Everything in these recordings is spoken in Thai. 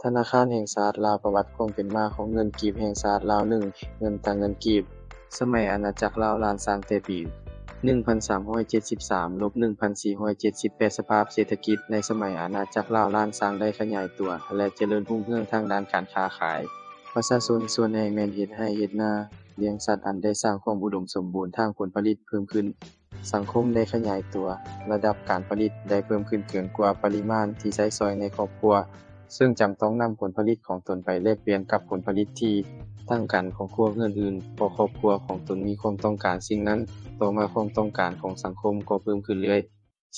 ธนาคารแห่งสหรัฐลาวประวัติความเป็นมาของเงินกีบแห่งสหรัฐลาว1เงินตราเงินกีบสมัยอาณาจักรลาวล้านสร้างแต่ปี 1373 1478 สภาพเศรษฐกิจในสมัยอาณาจักรลาวล้านสร้างได้ขยายตัวและเจริญรุ่งเรืองทางด้านการค้าขาย ประชาชนส่วนใหญ่แม่นเฮ็ดไร่เฮ็ดนาเลี้ยงสัตว์อันได้สร้างความอุดมสมบูรณ์ทางผลผลิตเพิ่มขึ้น สังคมได้ขยายตัว ระดับการผลิตได้เพิ่มขึ้นเกินกว่าปริมาณที่ใช้สอยในครอบครัว ซึ่งจำต้องนำผลผลิตของตนไปแลกเปลี่ยนกับผลผลิตที่ต่างกันของครัวเรือนอื่นเพราะครอบครัวของตนมีความต้องการสิ่งนั้นต่อมาความต้องการของสังคมก็เพิ่มขึ้นเรื่อย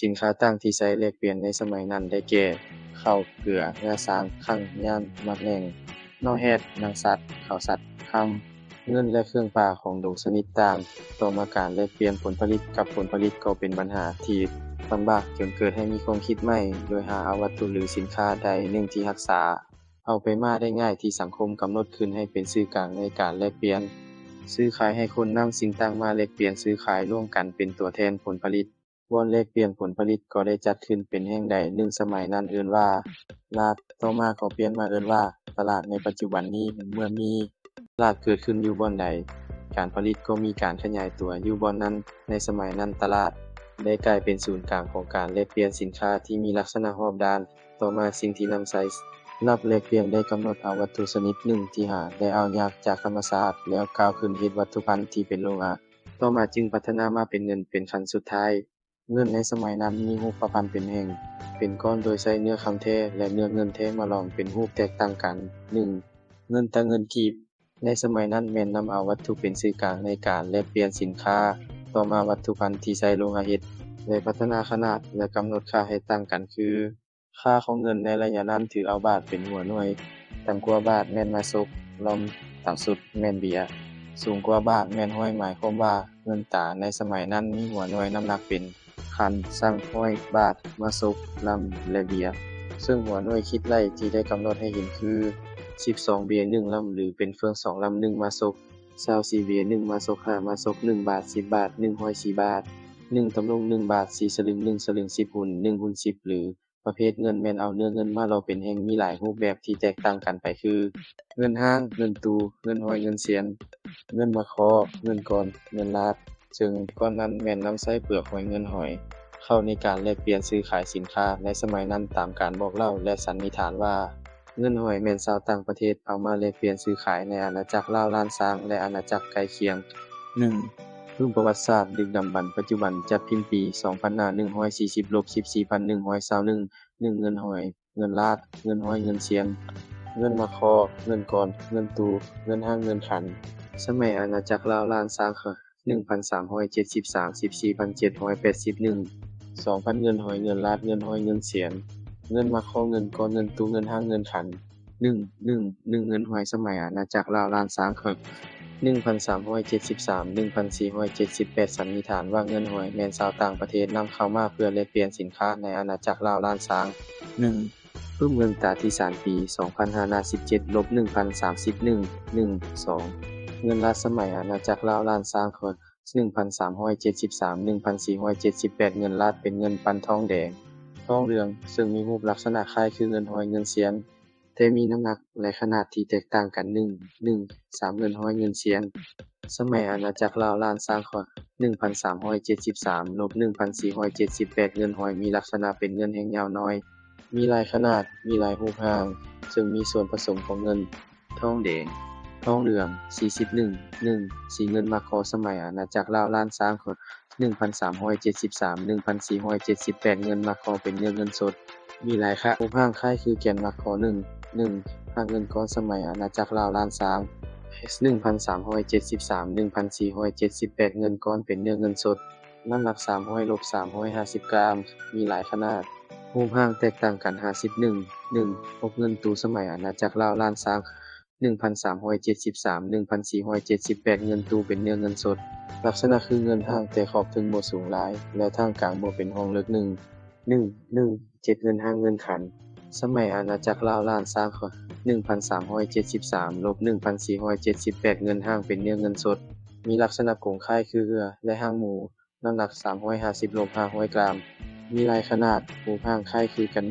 สินค้าต่างที่ใช้แลกเปลี่ยนในสมัยนั้นได้แก่ข้าวเกลือเนื้อสางคั่งย่านมักแหน่งนอแฮดหนังสัตว์ข้าวสัตว์คำเงินและเครื่องป่าของดงชนิดต่างต่อมาการแลกเปลี่ยนผลผลิตกับผลผลิตก็เป็นปัญหาที่ลำบากจนเกิดให้มีความคิดใหม่โดยหาเอาวัตถุหรือสินค้าใดหนึ่งที่รักษาเอาไปมาได้ง่ายที่สังคมกำหนดขึ้นให้เป็นสื่อกลางในการแลกเปลี่ยนซื้อขายให้คนนำสิ่งต่างมาแลกเปลี่ยนซื้อขายร่วมกันเป็นตัวแทนผลผลิตบ่อนแลกเปลี่ยนผลผลิตก็ได้จัดขึ้นเป็นแห่งใดหนึ่งสมัยนั้นเอิ้นว่าลาดต่อมาก็เปลี่ยนมาเอิ้นว่าตลาดในปัจจุบันนี้เมื่อมีตลาดเกิดขึ้นอยู่บ่อนใดการผลิตก็มีการขยายตัวอยู่บ่อนนั้นในสมัยนั้นตลาดได้กลายเป็นศูนย์กลางของการแลกเปลี่ยนสินค้าที่มีลักษณะรอบด้านต่อมาสิ่งที่นำใช้รับแลกเปลี่ยนได้กำหนดเอาวัตถุชนิดหนึ่งที่หาได้เอายากจากธรรมชาติแล้วกล่าวขึ้นเฮ็ดวัตถุพันธุ์ที่เป็นโลหะต่อมาจึงพัฒนามาเป็นเงินเป็นขั้นสุดท้ายเงินในสมัยนั้นมีรูปพรรณเป็นแห่งเป็นก้อนโดยใช้เนื้อคำแท้และเนื้อเงินแท้มาหลอมเป็นรูปแตกต่างกัน1เงินตราเงินกีบในสมัยนั้นแม่นนำเอาวัตถุเป็นสื่อกลางในการแลกเปลี่ยนสินค้าต่อมาวัตถุพันธุ์ที่ใช้โลหะเฮ็ดได้พัฒนาขนาดและกำหนดค่าให้ต่างกันคือค่าของเงินในระยะนั้นถือเอาบาทเป็นหัวหน่วยต่ำกว่าบาทแม่นมาซกลอมต่ำสุดแม่นเบียสูงกว่าบาทแม่นห้อยหมายความว่าเงินตราในสมัยนั้นมีหัวหน่วยน้ำหนักเป็นคันสั่งห้อยบาทมาซกลำและเบียซึ่งหัวหน่วยคิดไร่ที่ได้กำหนดให้เห็นคือ12เบียร์1ลำหรือเป็นเฟือง2ลำ1มาซก24เบียร์1มาซก5มาซก1บาท10บาท104บาท1ตำลง1บาท4สลึง1สลึง10หุ้น1หุ้น10หรือประเภทเงินแม่นเอาเนื้อเงินมาหล่อเป็นแห่งมีหลายรูปแบบที่แตกต่างกันไปคือเงินห้างเงินตูเงินห้อยเงินเสียนเงินมะคอเงินกอนเงินลาดซึ่งก่อนนั้นแม่นนำใช้เปลือกหอยเงินหอยเข้าในการแลกเปลี่ยนซื้อขายสินค้าในสมัยนั้นตามการบอกเล่าและสันนิษฐานว่าเงินหอยแม่นชาวต่างประเทศเอามาแลกเปลี่ยนซื้อขายในอาณาจักรลาวล้านช้างและอาณาจักรใกล้เคียง1รูปประวัติศาสตร์ดึกดำบรรพ์ปัจจุบันจัดพิมพ์ปี 2540-14421 1เงินหอยเงินลาดเงินห้อยเงินเสียนเงินมะคอเงินกอนเงินตูเงินห้างเงินขันสมัยอาณาจักรลาวล้านช้าง1373 14781 2,000เงินหอยเงินลาดเงินห้อยเงินเสียนเงินมะคอเงินกอนเงินตูเงินห้างเงินขัน1เงินหอยสมัยอาณาจักรลาวล้านช้าง1373 1478 สันนิษฐานว่าเงินหอยแม่นชาวต่างประเทศนำเข้ามาเพื่อแลกเปลี่ยนสินค้าในอาณาจักรลาวล้านช้างรูปเมืองตาที่ศาลปี 2517 ลบ 1031 2เงินลาดสมัยอาณาจักรลาวล้านช้าง1373 1478 เงินลาดเป็นเงินปันทองแดงทองเหลืองซึ่งมีรูปลักษณะคล้ายคือเงินหอยเงินเสียนแต่มีน้ำหนักและขนาดที่แตกต่างกัน3เงินห้อยเงินเสียนสมัยอาณาจักรลาวล้านช้าง1373 ลบ 1478 เงินหอยมีลักษณะเป็นเงินแห่งยาวน้อยมีหลายขนาดมีหลายรูปร่างซึ่งมีส่วนผสมของเงินทองแดงทองเหลือง41สีเงินมาคอสมัยอาณาจักรลาวล้านช้าง1373 1478 เงินมาคอเป็นเงินสดมีหลายค่ารูปร่างคล้ายคือแก่นมาคอ1หากเงินก้อนสมัยอาณาจักรลาวล้านช้าง 1373 1478 เงินก้อนเป็นเงินสดน้ำหนัก300 ลบ 350 กรัมมีหลายขนาดรูปร่างแตกต่างกัน51พบเงินตูสมัยอาณาจักรลาวล้านช้าง1373 1478 เงินตูเป็นเงินสดลักษณะคือเงินห้างแต่ขอบถึงบ่สูงหลายและทางกลางบ่เป็นห้องลึก7เงินห้างเงินขันสมัยอาณาจักรลาวล้านช้าง1373 ลบ 1478 เงินห้างเป็นเงินสดมีลักษณะโครงข่ายคือเรือและห้างหมูน้ำหนัก350 ลบ 500 กรัมมีหลายขนาดรูปร่างคล้ายคือกัน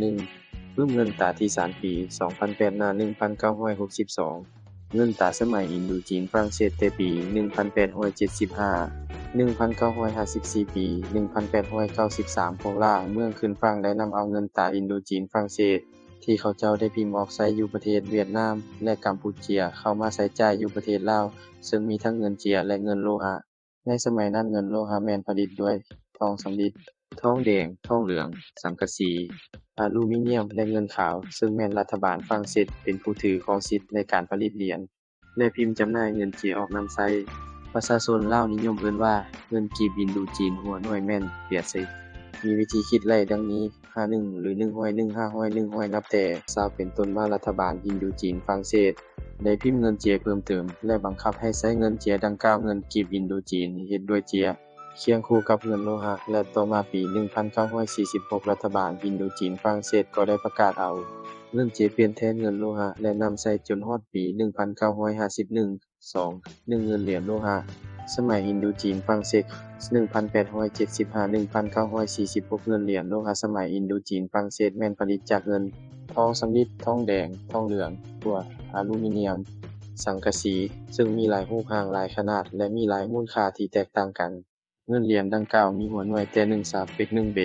รูปเงินตราที่ศาลปี2008หน้า1962เงินตราสมัยอินโดจีนฝรั่งเศสแต่ปี1875 1954ปี1893พวกล่าเมืองขึ้นฝั่งได้นำเอาเงินตราอินโดจีนฝรั่งเศสที่เขาเจ้าได้พิมพ์ออกใช้อยู่ประเทศเวียดนามและกัมพูเชียเข้ามาใช้จ่ายอยู่ประเทศลาวซึ่งมีทั้งเงินเจียและเงินโลหะในสมัยนั้นเงินโลหะแม่นผลิตด้วยทองสำริดทองแดงทองเหลืองสังกะสีอลูมิเนียมและเงินขาวซึ่งแม่นรัฐบาลฝรั่งเศสเป็นผู้ถือครองสิทธิ์ในการผลิตเหรียญและพิมพ์จำหน่ายเงินเจียออกนำใช้ประชาชนลาวนิยมเอิ้นว่าเงินกีบอินโดจีนหัวหน่วยแม่นเปรียบเสยมีวิธีคิดไล่ดังนี้51หรือ100 100 100นับแต่ซาวเป็นต้นมารัฐบาลอินโดจีนฝรั่งเศสได้พิมพ์เงินเจียเพิ่มเติมและบังคับให้ใช้เงินเจียดังกล่าวเงินกีบอินโดจีนเฮ็ดด้วยเจียเคียงคู่กับเงินโลหะและต่อมาปี1946รัฐบาลอินโดจีนฝรั่งเศสก็ได้ประกาศเอาเงินเจียเปลี่ยนแทนเงินโลหะและนำใช้จนฮอดปี1951 2 1เงินเหรียญโลหะสมัยอินโดจีนฝรั่งเศส1875 1946เงินเหรียญโลหะสมัยอินโดจีนฝรั่งเศสแม่นผลิตจากเงินทองสำริดทองแดงทองเหลืองตัวอลูมิเนียมสังกะสีซึ่งมีหลายรูปร่างหลายขนาดและมีหลายมูลค่าที่แตกต่างกันเงินเหรียญดังกล่าวมีหัวหน่วยแต่1สาเป็ก1เบ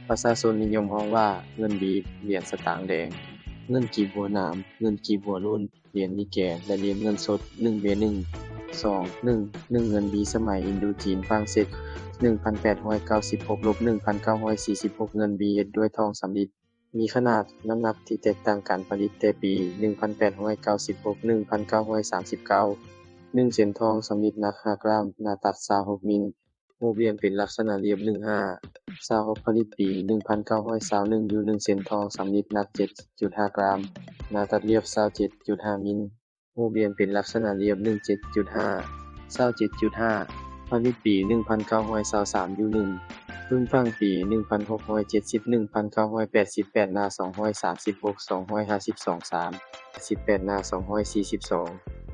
ประชาชนนิยมฮ้องว่าเงินบีเหรียญสตางค์แดงเงินกีบหัวหนามเงินกีบหัวรุ่นเหรียญนิแกและเหรียญเงินสด1เบ1 2 1 1เงินบีสมัยอินโดจีนฝรั่งเศส1896 1946เงินบีเฮ็ดด้วยทองสำริดมีขนาดน้ำหนักที่แตกต่างกันผลิตแต่ปี1896 1939 1เส้นทองสำริดหนัก5กรัมหน้าตัด26มิลรูปเหรียญเป็นลักษณะเรียบ15 26ผลิตปี1921อยู่1เส้นทองสำริดหนัก 7.5 กรัมหน้าตัดเรียบ27.5มิลรูปเหรียญเป็นลักษณะเรียบ17.5 27.5ผลิตปี1923อยู่1รุ่นฟังปี1670 1988หน้า236 252 3 18หน้า242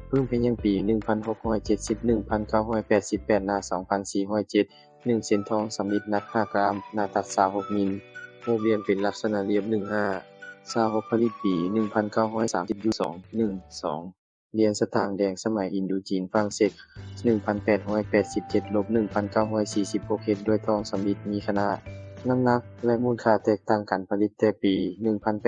เพิ่งเป็นยังปี1670 1988หน้า2407 1เส้นทองสำริดหนัก5กรัมหน้าตัด26มิลรูปเหรียญเป็นลักษณะเรียบ15 26ผลิตปี1930อยู่2 1 2เหรียญสตางค์แดงสมัยอินโดจีนฝรั่งเศส1887 1946เฮ็ดด้วยทองสำริดมีขนาดน้ำหนักและมูลค่าแตกต่างกันผลิตแต่ปี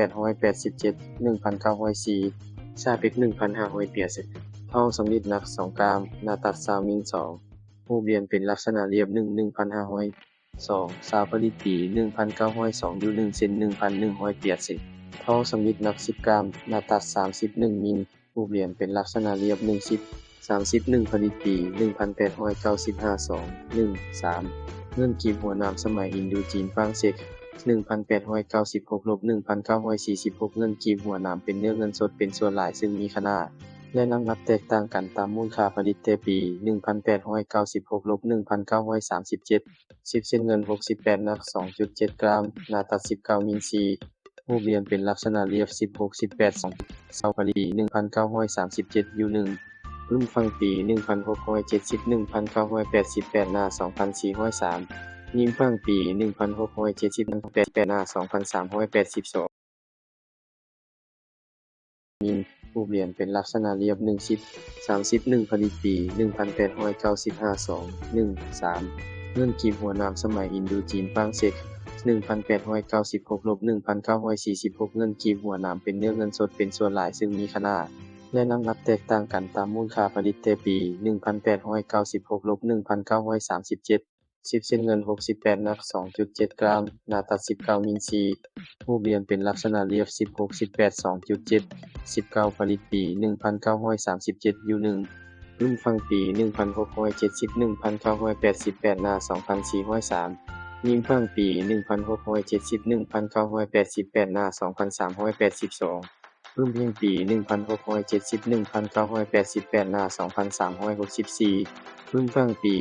1887 1904ชาเป็ก1,500เปียเศษทองสำริดหนัก2กรัมหน้าตัด20มิล2รูปเหรียญเป็นลักษณะเรียบ1,500 2 ผลิตปี1902อยู่1เซน1,100เปียเศษทองสำริดหนัก10กรัมหน้าตัด31มิลรูปเหรียญเป็นลักษณะเรียบ10 31ผลิตปี1895 2 1 3เงินกีบหัวหนามสมัยอินโดจีนฝรั่งเศส1896 1946เงินกีบหัวหนามเป็นเนื้อเงินสดเป็นส่วนหลายซึ่งมีขนาดและน้ำหนักแตกต่างกันตามมูลค่าผลิตแต่ปี1896 1937 10เส้นเงิน68หนัก 2.7 กรัมหน้าตัด19มิลรูปเหรียญเป็นลักษณะเรียบ16 18 2เซาผลิตปี1937อยู่1รุ่นฟังปี1670 1988หน้า2403ยิงฟังปี1670 1988หน้า2382ยิงรูปเหรียญเป็นลักษณะเรียบ10 31ผลิตปี1895 2 1 3เงินกีบหัวหนามสมัยอินโดจีนฝรั่งเศส1896 1946เงินกีบหัวหนามเป็นเนื้อเงินสดเป็นส่วนหลายซึ่งมีขนาดและน้ำหนักแตกต่างกันตามมูลค่าผลิตแต่ปี1896 1937 10เส้นเงิน68หนัก 2.7 กรัมหน้าตัด19มิลรูปเหรียญเป็นลักษณะเรียบ16 18 2.7 19ผลิตปี1937อยู่1รุ่นฟังปี1670 1988หน้า2403ยิงฟังปี1670 1988หน้า2382รุ่นเพียงปี1670 1988หน้า2364รุ่นฟังปี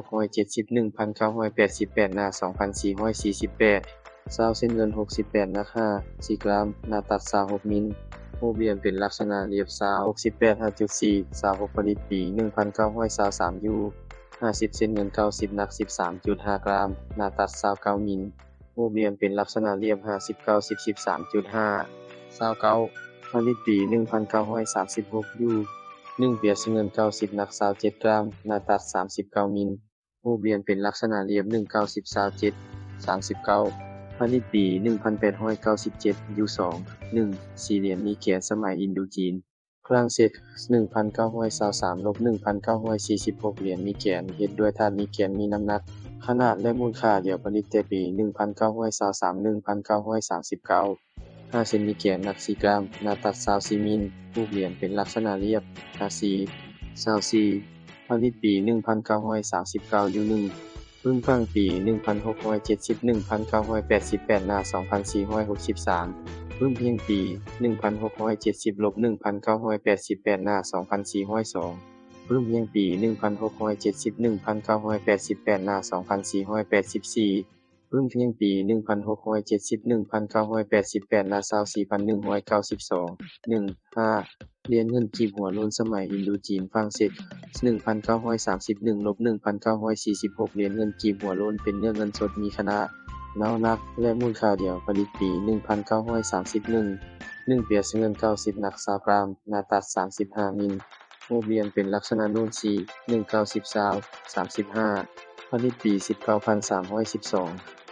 1670 1988หน้า2448ซาวเส้นเงิน68หนัก5 4กรัมหน้าตัด26มิลรูปเหรียญเป็นลักษณะเรียบ68 5.4 26ผลิตปี1923อยู่50เส้นเงิน90หนัก 13.5 กรัมหน้าตัด29มิล รูปเหลี่ยมเป็นลักษณะเรียบ59 10 13.5 29ผลิตปี1936อยู่1เปียร์เงิน90หนัก27กรัมหน้าตัด39มิลรูปเหลี่ยมเป็นลักษณะเรียบ19 10 27 39ผลิตปี1897อยู่2 1สี่เหลี่ยมมีแกนสมัยอินโดจีนฝรั่งเศส1923ลบ1946เหรียญมีแกนเฮ็ดด้วยธาตุมีแกนมีน้ำหนักขนาดและมูลค่าเดียวผลิตแต่ปี1923 1939 5เซนมีแกนหนัก4กรัมหน้าตัด24มิลรูปเหรียญเป็นลักษณะเรียบ54ผลิตปี1939อยู่1รุ่นฟังปี1670 1988หน้า2463รุ่นเพียงปี1670ลบ1988หน้า2402รุ่นเพียงปี1670 1988หน้า2484รุ่นเพียงปี1670 1988หน้า24192 1 5เหรียญเงินกีบหัวโล้นสมัยอินโดจีนฝรั่งเศส1931ลบ1946เหรียญเงินกีบหัวโล้นเป็นเงินสดมีขนาดน้ำหนักและมูลค่าเดียวผลิตปี1931 1เปียร์เงิน90หนัก20กรัมหน้าตัด35มิลรูปเหรียญเป็นลักษณะนูน4 1910 35ผลิตปี19312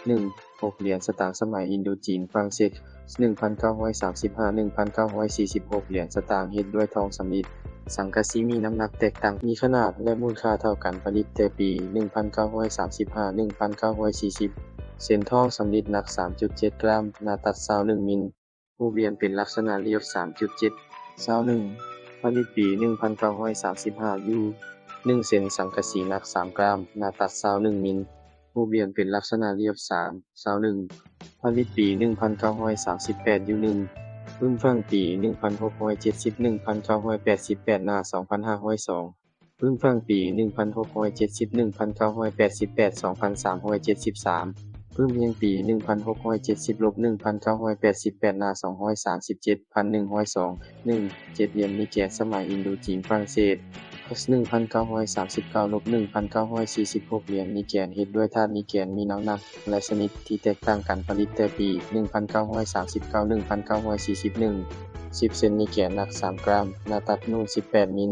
1 6เหรียญสตางค์สมัยอินโดจีนฝรั่งเศส1935 1946เหรียญสตางค์เฮ็ดด้วยทองสำริดสังกะสีมีน้ำหนักแตกต่างมีขนาดและมูลค่าเท่ากันผลิตแต่ปี1935 1940เส้นทองสำริดหนัก 3.7 กรัมหน้าตัด21มิลรูปเหรียญเป็นลักษณะเรียบ 3.7 21ผลิตปี1935อยู่1เส้นสังกะสีหนัก3กรัมหน้าตัด21มิลรูปเหรียญเป็นลักษณะเรียบ3 21ผลิตปี1938อยู่1รุ่นฟังปี1670 1988หน้า2502รุ่นฟังปี1670 1988 2373รุ่นเพียงปี1670ลบ1988หน้า237,102 1 7เหรียญมีแกนสมัยอินโดจีนฝรั่งเศส1939ลบ1946เหรียญมีแกนเฮ็ดด้วยธาตุมีแกนมีน้ำหนักและชนิดที่แตกต่างกันผลิตแต่ปี1939 1941 10เซนมีแกนหนัก3กรัมหน้าตัดนูน18มิล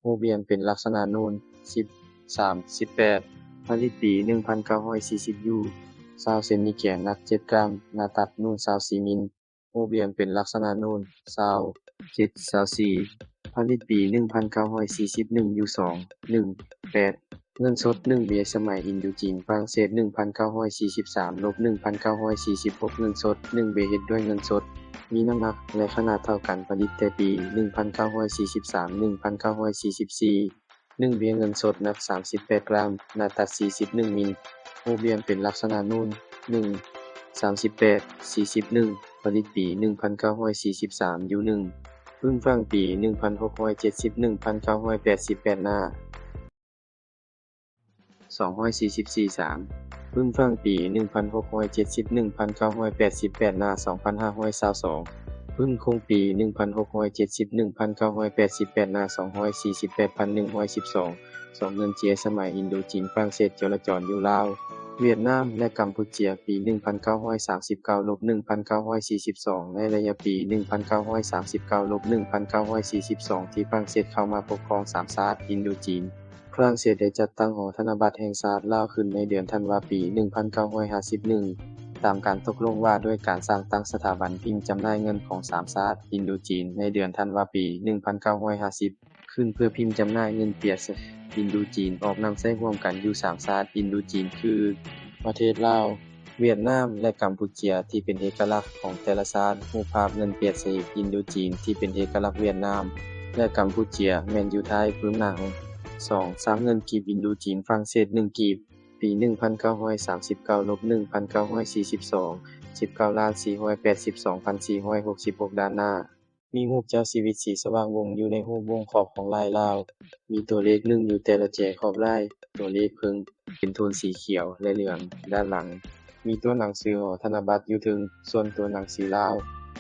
รูปเหรียญเป็นลักษณะนูน13 18ผลิตปี1940อยู่20เซนมีแกนหนัก7กรัมหน้าตัดนูน24มิลรูปเหรียญเป็นลักษณะนูน27 24ผลิตปี1941อยู่2 1 8เงินสด1เหรียญสมัยอินโดจีนฝรั่งเศส1943ลบ1946เงินสด1เหรียญเฮ็ดด้วยเงินสดมีน้ำหนักและขนาดเท่ากันผลิตแต่ปี1943 1944 1เหรียญเงินสดหนัก38กรัมหน้าตัด41มิลรูปเหรียญเป็นลักษณะนูน1 38 41ผลิตปี1943อยู่1รุ่นฟังปี1670 1988หน้า244 3รุ่นฟังปี1670 1988หน้า2522รุ่นคงปี1670 1988หน้า248,112 2เงินเจียสมัยอินโดจีนฝรั่งเศสจราจรอยู่ลาวเวียดนามและกัมพูเชียปี1939ลบ1942ในระยะปี1939ลบ1942ที่ฝรั่งเศสเข้ามาปกครอง3ชาติอินโดจีนฝรั่งเศสได้จัดตั้งหอธนบัตรแห่งชาติลาวขึ้นในเดือนธันวาปี1951ตามการตกลงว่าด้วยการสร้างตั้งสถาบันพิมพ์จำหน่ายเงินของ3ชาติอินโดจีนในเดือนธันวาปี1950ขึ้นเพื่อพิมพ์จำหน่ายเงินเปียกอินโดจีนออกนำใช้ร่วมกันอยู่3ชาติอินโดจีนคือประเทศลาวเวียดนามและกัมพูเชียที่เป็นเอกลักษณ์ของแต่ละชาติรูปภาพเงินเปียกอินโดจีนที่เป็นเอกลักษณ์เวียดนามและกัมพูเชียแม่นอยู่ท้ายพื้นหนัง2 3เงินกีบอินโดจีนฝรั่งเศส1กีบปี1939ลบ1942 19,482,466 ด้านหน้ามีรูปเจ้าชีวิตสีสว่างวงอยู่ในรูปวงขอบของลายลาวมีตัวเลข1อยู่แต่ละแจขอบลายตัวเลขเพิ่งเป็นโทนสีเขียวและเหลืองด้านหลังมีตัวหนังสือหอธนบัตรอยู่ถึงส่วนตัวหนังสือลาว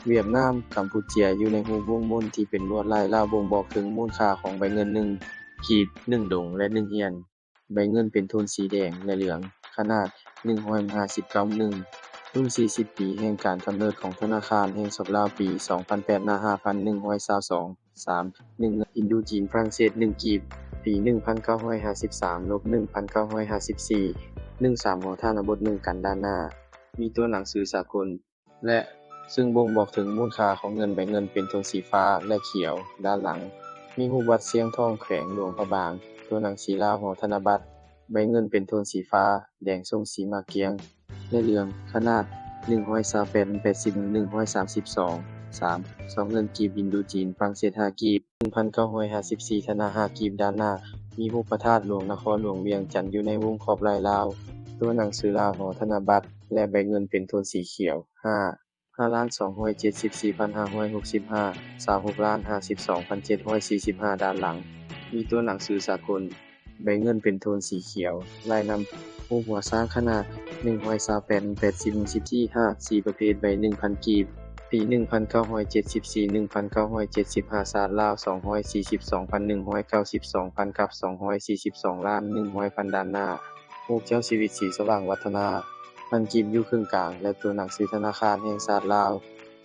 เวียดนามกัมพูเชียอยู่ในรูปวงบนที่เป็นลวดลายลาวบ่งบอกถึงมูลค่าของใบเงิน1ขีด1ดงและ1เอียนใบเงินเป็นโทนสีแดงและเหลืองขนาด150 กรัม1 รุ่น40 ปีแห่งการกำเนิดของธนาคารแห่งสปลาวปี 2008 หน้า 5122 3 1 อินโดจีนฝรั่งเศส1กีบปี 1953 ลบ 1954 13 หัวท่านบท1กันด้านหน้ามีตัวหนังสือสากลและซึ่งบ่งบอกถึงมูลค่าของเงินใบเงินเป็นโทนสีฟ้าและเขียวด้านหลังมีรูปวัดเสียงทองแขวงหลวงพระบางตัวหนังสีลาวของธนบัตรใบเงินเป็นโทนสีฟ้าแดงส้มสีมาเกียงและเหลืองขนาด128 80 132 3 2เงินกีบอินโดจีนฝรั่งเศส5กีบ 1954 ธนา5กีบด้านหน้ามีรูปพระธาตุหลวงนครหลวงเวียงจันทน์อยู่ในวงขอบลายลาวตัวหนังสือลาวของธนบัตรและใบเงินเป็นโทนสีเขียว5,274,565 26,052,745 ด้านหลังมีตัวหนังสือสากลใบเงินเป็นโทนสีเขียวลายนำรูปหัวช้างขนาด128 80 14 4ประเภทใบ 1,000 กีบปี 1974 1975 ศาสตร์ลาว 242,192,000 กับ 242ล้าน100พันด้านหน้ารูปเจ้าชีวิตสีสว่างวัฒนาพันกีบอยู่ครึ่งกลางและตัวหนังสือธนาคารแห่งชาติลาว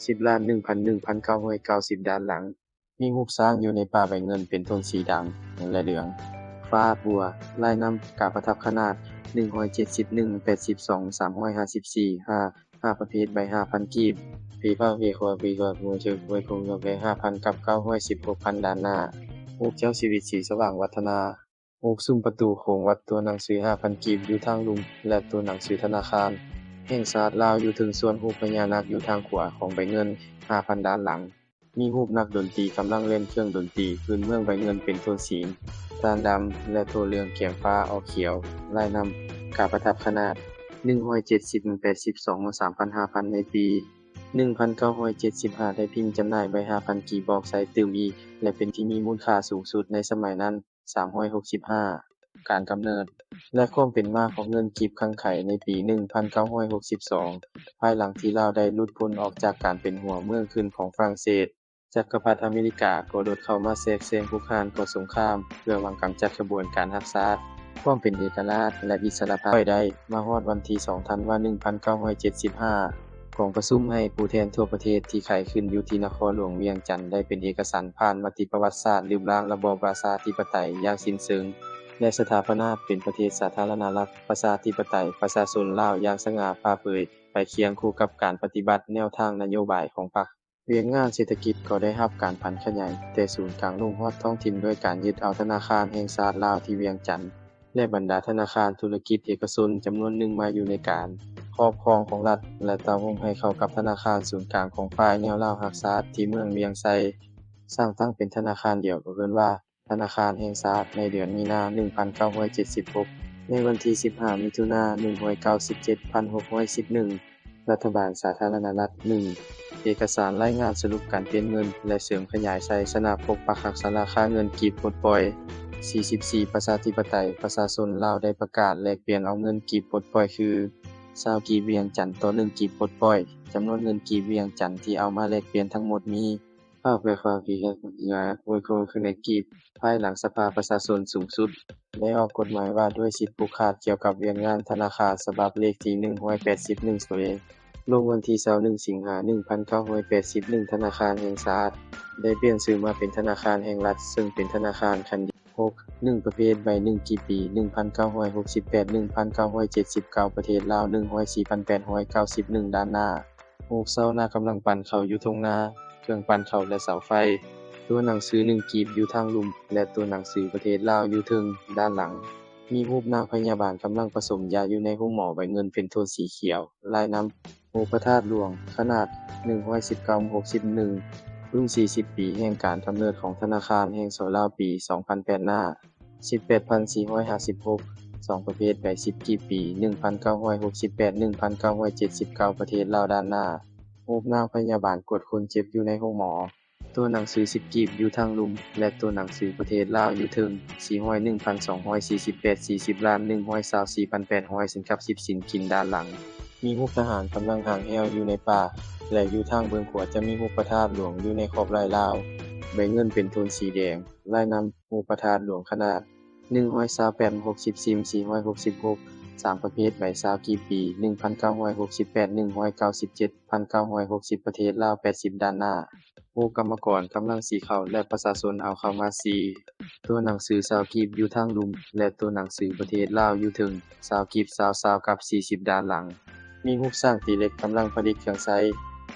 10,1,1,990 ด้านหลังมีรูปช้างอยู่ในป่าใบเงินเป็นโทนสีดำและเหลืองฟ้าบัวลายนำกาบประทับขนาด171 82 354 5ประเภทใบ 5,000 กีบปีพระเวโคปีกอดมูเชกไว้คงกับใบ 5,000 กับ 916,000 ด้านหน้ารูปเจ้าชีวิตสีสว่างวัฒนารูปซุ้มประตูโค้งวัดตัวหนังสือ 5,000 กีบอยู่ทางลุมและตัวหนังสือธนาคารแห่งชาติลาวอยู่ถึงส่วนรูปพญานาคอยู่ทางขวาของใบเงิน 5,000 ด้านหลังมีรูปนักดนตรีกำลังเล่นเครื่องดนตรีพื้นเมืองใบเงินเป็นโทนสีตาลดำและโทนเหลืองแก้มฟ้าออกเขียวลายนำกาบประทับขนาด170 82 3,500 ในปี 1975 ได้พิมพ์จำหน่ายใบ 5,000 กีบบอกใส่ตืมอีและเป็นที่มีมูลค่าสูงสุดในสมัยนั้น365การกำเนิดและความเป็นมาของเงินกีบคั่งไขในปี 1962 ภายหลังที่ลาวได้หลุดพ้นออกจากการเป็นหัวเมืองขึ้นของฝรั่งเศสจักรพรรดิอเมริกาก็โดดเข้ามาแทรกแซงคุกคามก่อสงครามเพื่อหวังกำจัดขบวนการรักษาความเป็นเอกราชและอิสรภาพไว้ได้มาฮอดวันที่ 2 ธันวาคม 1975 ของประชุมให้ผู้แทนทั่วประเทศที่ไข้ขึ้นอยู่ที่นครหลวงเวียงจันทน์ได้เป็นเอกสารผ่านมติประวัติศาสตร์ลืมล้างระบอบประชาธิปไตยอย่างสิ้นเชิงและสถาปนาเป็นประเทศสาธารณรัฐประชาธิปไตยประชาชนลาวอย่างสง่าผ่าเผยไปเคียงคู่กับการปฏิบัติแนวทางนโยบายของพรรคเวียงงานเศรษฐกิจก็ได้รับการพันขยายแต่ศูนย์กลางลงฮอดท้องถิ่นด้วยการยึดเอาธนาคารแห่งชาติลาวที่เวียงจันทน์และบรรดาธนาคารธุรกิจเอกชนจำนวนหนึ่งมาอยู่ในการครอบครองของรัฐและตั้งวงให้เข้ากับธนาคารศูนย์กลางของฝ่ายแนวลาวรักษาที่เมืองเวียงไซสร้างตั้งเป็นธนาคารเดียวก็เอิ้นว่าธนาคารแห่งชาติในเดือนมีนา 1976ในวันที่ 15 มิถุนายน 1997,611 รัฐบาลสาธารณรัฐ 1 เอกสารรายงานสรุปการเปลี่ยนเงินและเสริมขยายใช้สนาปกปักรักษาราคาเงินกีบปลดปล่อย 44 ประชาธิปไตยประชาชนลาวได้ประกาศแลกเปลี่ยนเอาเงินกีบปลดปล่อยคือ20กีบเวียงจันทน์ต่อ1กีบปลดปล่อยจำนวนเงินกีบเวียงจันทน์ที่เอามาแลกเปลี่ยนทั้งหมดมีภาพและความที่โดยคงคือในกีบภายหลังสภาประชาชนสูงสุดได้ออกกฎหมายว่าด้วยสิทธิผูกขาดเกี่ยวกับเวียนงานธนาคารฉบับเลขที่181ลงวันที่21สิงหาคม 1981ธนาคารแห่งชาติได้เปลี่ยนชื่อมาเป็นธนาคารแห่งรัฐซึ่งเป็นธนาคารคัน6 1ประเภทใบ1กี่ปี 1968 1979 ประเทศลาว 104,891 ด้านหน้ารูปเสาหน้ากำลังปั่นเข้าอยู่ทงนาเครื่องปั่นเข้าและเสาไฟตัวหนังสือ1กีบอยู่ทางลุ่มและตัวหนังสือประเทศลาวอยู่ถึงด้านหลังมีรูปนางพยาบาลกำลังผสมยาอยู่ในห้องหมอใบเงินเป็นโทนสีเขียวลายนำรูปพระธาตุหลวงขนาด119/61รุ่น40 ปีแห่งการกำเนิดของธนาคารแห่งสลาวปี 2008 หน้า 18,456 2ประเภทใบ10กี่ปี 1968 1979 ประเทศลาวด้านหน้ารูปนางพยาบาลกวดคนเจ็บอยู่ในห้องหมอตัวหนังสือ10กีบอยู่ทางลุ่มและตัวหนังสือประเทศลาวอยู่ถึง 401,248 40,124,800 สินกับ10สินกินด้านหลังมีรูปทหารกำลังหางแหวอยู่ในป่าและอยู่ทางเบื้องขวาจะมีรูปพระธาตุหลวงอยู่ในขอบลายลาวใบเงินเป็นโทนสีแดงลายนำรูปพระธาตุหลวงขนาด128 64 466 3 ประเภทใบซาวกีบปี 1968 197 1960 ประเทศลาว80 ด้านหน้าผู้กรรมกรกำลังสิเข้าและประชาชนเอาเข้ามา4ตัวหนังสือซาวกีบอยู่ทางลุมและตัวหนังสือประเทศลาวอยู่เทิงซาวกีบซาวกับ40ด้านหลังมีรูปสร้างตีเหล็กกำลังผลิตเครื่องใช้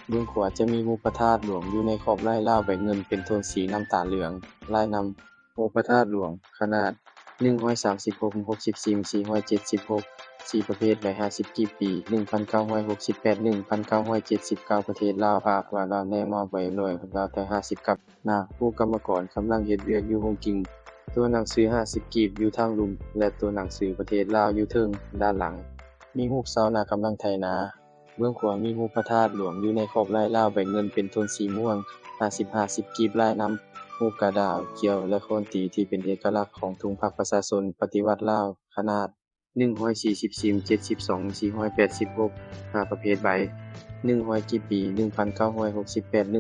เบื้องขวาจะมีรูปพระธาตุหลวงอยู่ในขอบลายลาวใบเงินเป็นโทนสีน้ำตาลเหลืองลายนำรูปพระธาตุหลวงขนาด136 64 476 4ประเภทใบ50กีบปี 1968 1979 ประเทศลาวภาคว่าลาวแน่มอบไว้รวยลาวแต่50กับหน้าผู้กรรมกรกำลังเฮ็ดเวียกอยู่โรงจริงตัวหนังสือ50กีบอยู่ทางลุมและตัวหนังสือประเทศลาวอยู่เทิงด้านหลังมีรูปชาวนากำลังไถนาเบื้องขวามีรูปพระธาตุหลวงอยู่ในขอบลายลาวใบเงินเป็นโทนสีม่วง50กีบลายนำรูปกระดาษเกี่ยวและโคนตีที่เป็นเอกลักษณ์ของทุงพรรคประชาชนปฏิวัติลาวขนาด140 72 486 5ประเภทใบ100กีบปี 1968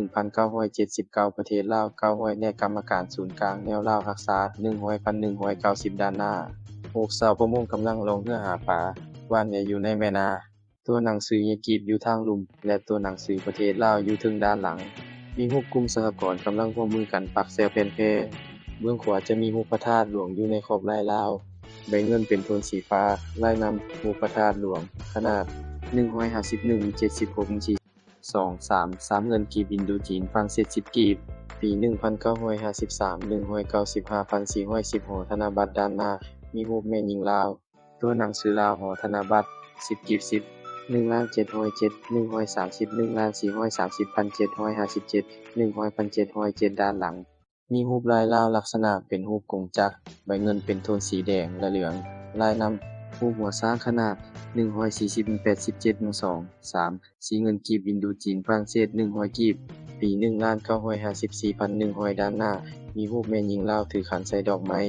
1979 ประเทศลาว900แนกรรมการศูนย์กลางแนวลาวรักษา100,190 ด้านหน้า6สาวประมงกำลังลงเรือหาปลาว่านอยู่ในแม่นาตัวหนังสือยกีบอยู่ทางลุมและตัวหนังสือประเทศลาวอยู่ถึงด้านหลังมีรูปกลุ่มสหกรณ์กำลังร่วมมือกันปักแซวแผ่นแพร่เบื้องขวาจะมีรูปพระธาตุหลวงอยู่ในขอบลายลาวใบเงินเป็นโทนสีฟ้าลายนำรูปพระธาตุหลวงขนาด151 76 2 3 เงินกีบอินโดจีนฝรั่งเศส10กีบปี1953 195,410 ธนบัตรด้านหน้ามีรูปแม่หญิงลาวตัวหนังสือลาวหอธนบัตร10กีบ10 1,707 130 1,430,757 1,707 ด้านหลังมีรูปลายลาวลักษณะเป็นรูปกงจักรใบเงินเป็นโทนสีแดงและเหลืองลายนำรูปหัวช้างขนาด140 87 2 3 สีเงินกีบอินโดจีนฝรั่งเศส100กีบปี1,954,100 ด้านหน้ามีรูปแม่หญิงลาวถือขันใส่ดอกไม้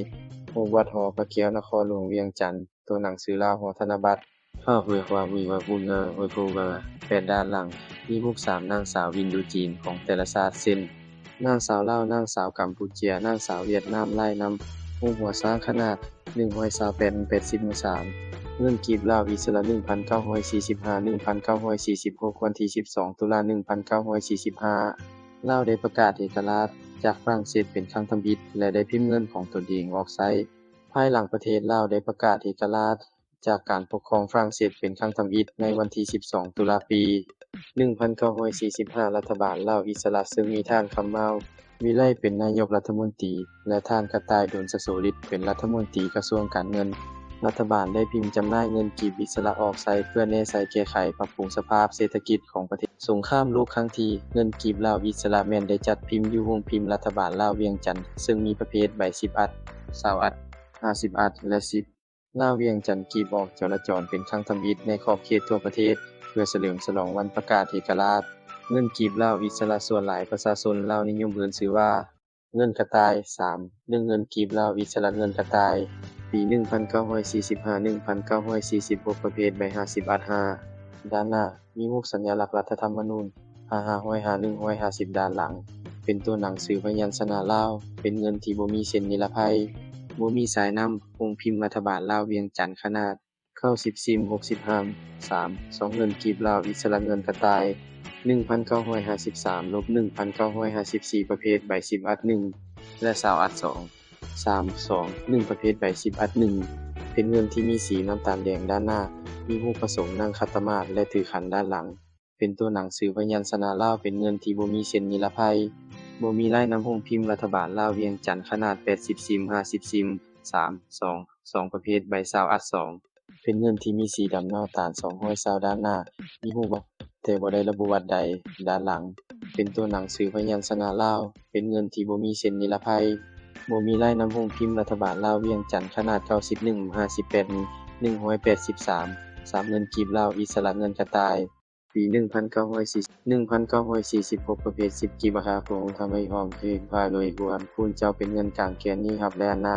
รูปวัดหอพระแก้วนครหลวงเวียงจันทน์ตัวหนังสือลาวหอธนบัตรภาพเวยความมีว่าบุญโอยโพก8ด้านหลังมีรูป3นางสาวอินโดจีนของแต่ละชาติเช่นนางสาวลาวนางสาวกัมพูเจียนางสาวเวียดนามลายนำรูปหัวช้างขนาด128 80 3เงินกีบลาวอิสระ 1945 1946 วันที่12ตุลา1945ลาวได้ประกาศเอกราชจากฝรั่งเศสเป็นครั้งทำบิดและได้พิมพ์เงินของตนเองออกใช้ภายหลังประเทศลาวได้ประกาศเอกราชจากการปกครองฝรั่งเศสเป็นครั้งทำอิฐในวันที่12ตุลาปี 1945 รัฐบาลลาวอิสระซึ่งมีท่านคำเมาวิไลเป็นนายกรัฐมนตรีและท่านกระต่ายดลสโสฤทธิ์เป็นรัฐมนตรีกระทรวงการเงินรัฐบาลได้พิมพ์จำหน่ายเงินกีบอิสระออกใช้เพื่อแน่ใช้แก้ไขปรับปรุงสภาพเศรษฐกิจของประเทศสงครามโลกครั้งที่เงินกีบลาวอิสระแม่นได้จัดพิมพ์อยู่โรงพิมพ์รัฐบาลลาวเวียงจันทน์ซึ่งมีประเภทใบ10อัด20อัด50อัดและ10ลาวเวียงจันทน์กีบออกจราจรเป็นครั้งทำอิฐในขอบเขตทั่วประเทศเพื่อเฉลิมฉลองวันประกาศเอกราชเงินกีบลาวอิสระส่วนหลายประชาชนลาวนิยมเอิ้นชื่อว่าเงินกระต่าย3 1เงินกีบลาวอิสระเงินกระต่ายปี 1945 1946 ประเภทใบ50อัด5ด้านหน้ามีรูปสัญลักษณ์รัฐธรรมนูญ55 150ด้านหลังเป็นตัวหนังสือพยัญชนะลาวเป็นเงินที่บ่มีเส้นนิรภัยบ่มีสายนำโรงพิมพ์รัฐบาลลาวเวียงจันทน์ขนาด90ซิม65 3 2เงินกีบลาวอิสระเงินกระต่าย 1953 1954 ประเภทใบ10อัด1และ20อัด2 3 2 1ประเภทใบ10อัด1เป็นเงินที่มีสีน้ำตาลแดงด้านหน้ามีรูปผสมนั่งคัตมาศและถือขันด้านหลังเป็นตัวหนังสือพยัญชนะลาวเป็นเงินที่บ่มีเส้นนิรภัยบ่มีลายนำโรงพิมพ์รัฐบาลลาวเวียงจันทน์ขนาด80ซิม50ซิม3 2 2ประเภทใบ20อัด2เป็นเงินที่มีสีดำน้ำตาล220ด้านหน้ามีรูปแต่บ่ได้ระบุวัดใดด้านหลังเป็นตัวหนังสือพยัญชนะลาวเป็นเงินที่บ่มีเส้นนิรภัยบ่มีลายนำโรงพิมพ์รัฐบาลลาวเวียงจันทน์ขนาด91 58 183 3เงินกีบลาวอิสระเงินกระต่ายปี1946 ประเภท10กีบราคาของทำให้หอมเพลงพาโดยบวนพูนเจ้าเป็นเงินกลางแกนนี้ครับและหน้า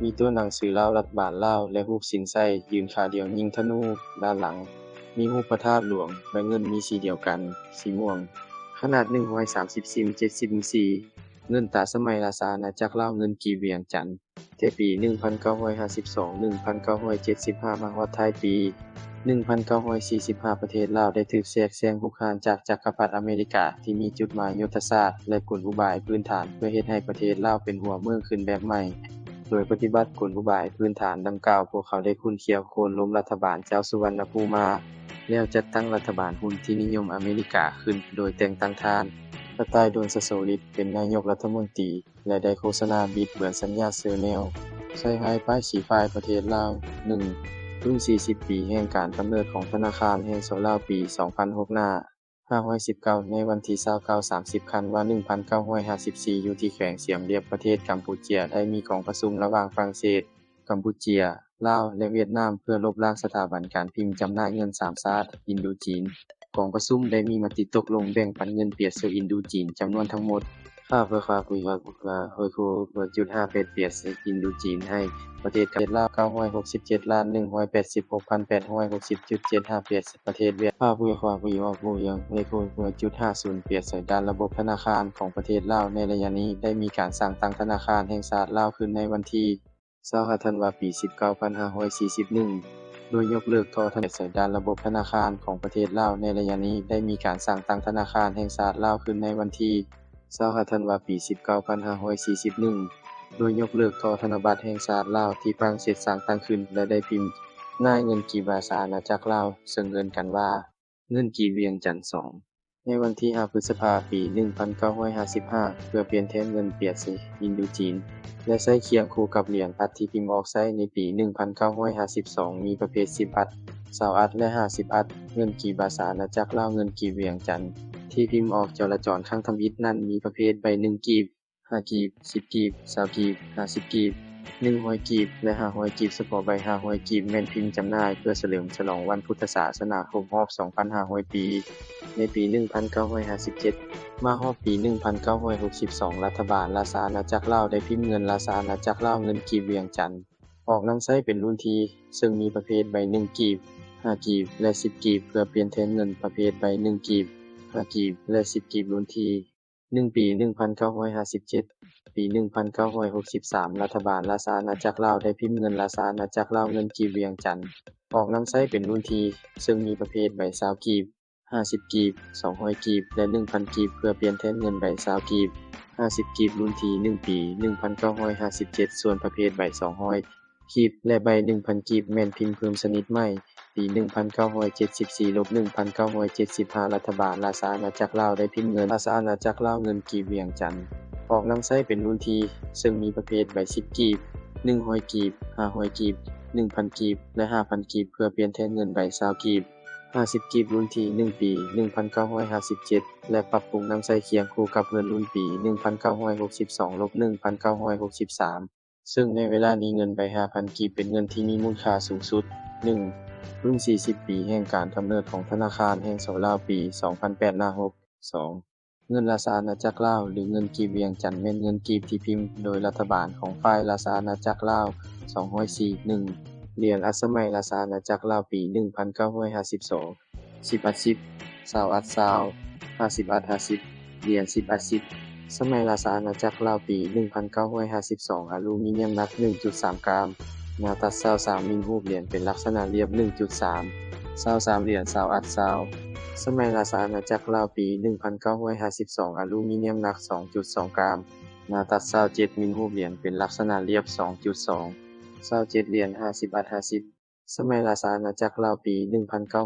มีตัวหนังสือลาวรัฐบาลลาวและรูปสินไส้ยืนขาเดียวยิงธนูด้านหลังมีรูปพระธาตุหลวงใบเงินมีสีเดียวกันสีม่วงขนาด130ซิม74 เงินตราสมัยราชอาณาจักรลาวเงินกีบเวียงจันทน์แต่ปี 1952 1975 มาฮอดท้ายปี 1945 ประเทศลาวได้ถูกแทรกแซงรุกรานจากจักรพรรดิอเมริกาที่มีจุดหมายยุทธศาสตร์และกลอุบายพื้นฐานเพื่อเฮ็ดให้ประเทศลาวเป็นหัวเมืองขึ้นแบบใหม่โดยปฏิบัติกลอุบายพื้นฐานดังกล่าวพวกเขาได้คุ้นเคียวโค่นล้มรัฐบาลเจ้าสุวรรณภูมิแล้วจัดตั้งรัฐบาลหุ้นที่นิยมอเมริกาขึ้นโดยแต่งตั้งท่านสไตล์โดนสโซลิดเป็นนายกรัฐมนตรีและได้โฆษณาบิดเบือนสัญญาเซอร์เนลใช้ให้ป้ายสีฟ้าประเทศลาว 1. รุ่น 40 ปีแห่งการกำเนิดของธนาคารแห่งโซลาวปี 2006 หน้า 519 ในวันที่ 29-30 ธันวาคม 1954 อยู่ที่แขวงเสียมเรียบประเทศกัมพูเชียได้มีกองประชุมระหว่างฝรั่งเศส กัมพูเชีย ลาว และเวียดนามเพื่อลบล้างสถาบันการพิมพ์จำหน่ายเงินสามชาติอินโดจีนกองประชุมได้มีมติตกลงแบ่งปันเงินเปียเซอร์อินโดจีนจำนวนทั้งหมดค่าเพื่อความคุยว่า1.5 เปียเซอร์อินโดจีนให้ประเทศลาว 967,187,860.75 เปียเซอร์ประเทศเวียดนามค่าเพื่อความคุยว่า1.50 เปียเซอร์ด้านระบบธนาคารของประเทศลาวในระยะนี้ได้มีการสร้างตั้งธนาคารแห่งชาติลาวขึ้นในวันที่25 ธันวาคม ปี 1941 โดยยกเลิกข้อทำสัญญาณระบบธนาคารของประเทศลาวในระยะนี้ได้มีการสร้างตั้งธนาคารแห่งชาติลาวขึ้นในวันที่25 ธันวาคม ปี 1941 โดยยกเลิกข้อธนบัตรแห่งชาติลาวที่ฝรั่งเศสสร้างตั้งขึ้นและได้พิมพ์นายเงินกีบราชอาณาจักรลาวซึ่งเอิ้นกันว่าเงินกีเวียงจันทน์2ในวันที่ 5 พฤษภาคม ปี 1955 เพื่อเปลี่ยนแทนเงินเปียเซอินโดจีนและใช้เคียงคู่กับเหรียญอัดที่พิมพ์ออกใช้ในปี 1952 มีประเภท 10 อัด 20 อัด และ 50 อัด เงินกีบราชอาณาจักรลาวเงินกีเวียงจันทน์ที่พิมพ์ออกจราจรครั้งทำอิฐนั้นมีประเภทใบ1กีบ5กีบ10กีบ20กีบ50กีบ100กีบและ500กีบเฉพาะใบ500กีบแม่นพิมพ์จำหน่ายเพื่อเฉลิมฉลองวันพุทธศาสนาครบรอบ 2,500 ปีในปี 1957 มาฮอดปี 1962 รัฐบาลราชอาณาจักรลาวได้พิมพ์เงินราชอาณาจักรลาวเงินกีบเวียงจันทน์ออกนำใช้เป็นรุ่นที่ซึ่งมีประเภทใบ1กีบ5กีบและ10กีบเพื่อเปลี่ยนแทนเงินประเภทใบ1กีบ5กีบและ10กีบรุ่นที่1ปี 1957 ปี 1963 รัฐบาลราชอาณาจักรลาวได้พิมพ์เงินราชอาณาจักรลาวเงินกีบเวียงจันทน์ออกนำใช้เป็นรุ่นที่ซึ่งมีประเภทใบ20กีบ50กีบ200กีบและ 1,000 กีบเพื่อเปลี่ยนแทนเงินใบ20กีบ50กีบรุ่นที่1ปี 1957 ส่วนประเภทใบ200กีบและใบ 1,000 กีบแม่นพิมพ์เพิ่มชนิดใหม่ปี 1974-1975 รัฐบาลราชอาณาจักรลาวได้พิมพ์เงินราชอาณาจักรลาวเงินกีบเวียงจันทน์ออกนำใช้เป็นรุ่นที่ซึ่งมีประเภทใบ10กีบ100กีบ500กีบ 1,000 กีบและ 5,000 กีบเพื่อเปลี่ยนแทนเงินใบ20กีบ50กีบรุ่นที่1ปี 1957 และปรับปรุงนำใช้เคียงคู่กับเงินรุ่นปี 1962-1963 ซึ่งในเวลานี้เงินใบ 5,000 กีบเป็นเงินที่มีมูลค่าสูงสุด 1. รุ่น 40 ปีแห่งการกำเนิดของธนาคารแห่งโซลาวปี 2008 หน้า6 2. เงินราชอาณาจักรลาวหรือเงินกีบเวียงจันทน์แม่นเงินกีบที่พิมพ์โดยรัฐบาลของฝ่ายราชอาณาจักรลาว 204 1. เหรียญอัดสมัยราชอาณาจักรลาวปี 1952 10 อัด 10 20 อัด 20 50 อัด 50 เหรียญ10 อัด 10 สมัยราชอาณาจักรลาวปี 1952 อลูมิเนียมหนัก 1.3 กรัมหน้าตัด23มิลรูปเหรียญเป็นลักษณะเรียบ 1.3 23 เหรียญ20 อัด 20 สมัยราชอาณาจักรลาวปี 1952 อลูมิเนียมหนัก 2.2 กรัมหน้าตัด27มิลรูปเหรียญเป็นลักษณะเรียบ 2.2 27 เหรียญ50 อัด 50 สมัยราชอาณาจักรลาวปี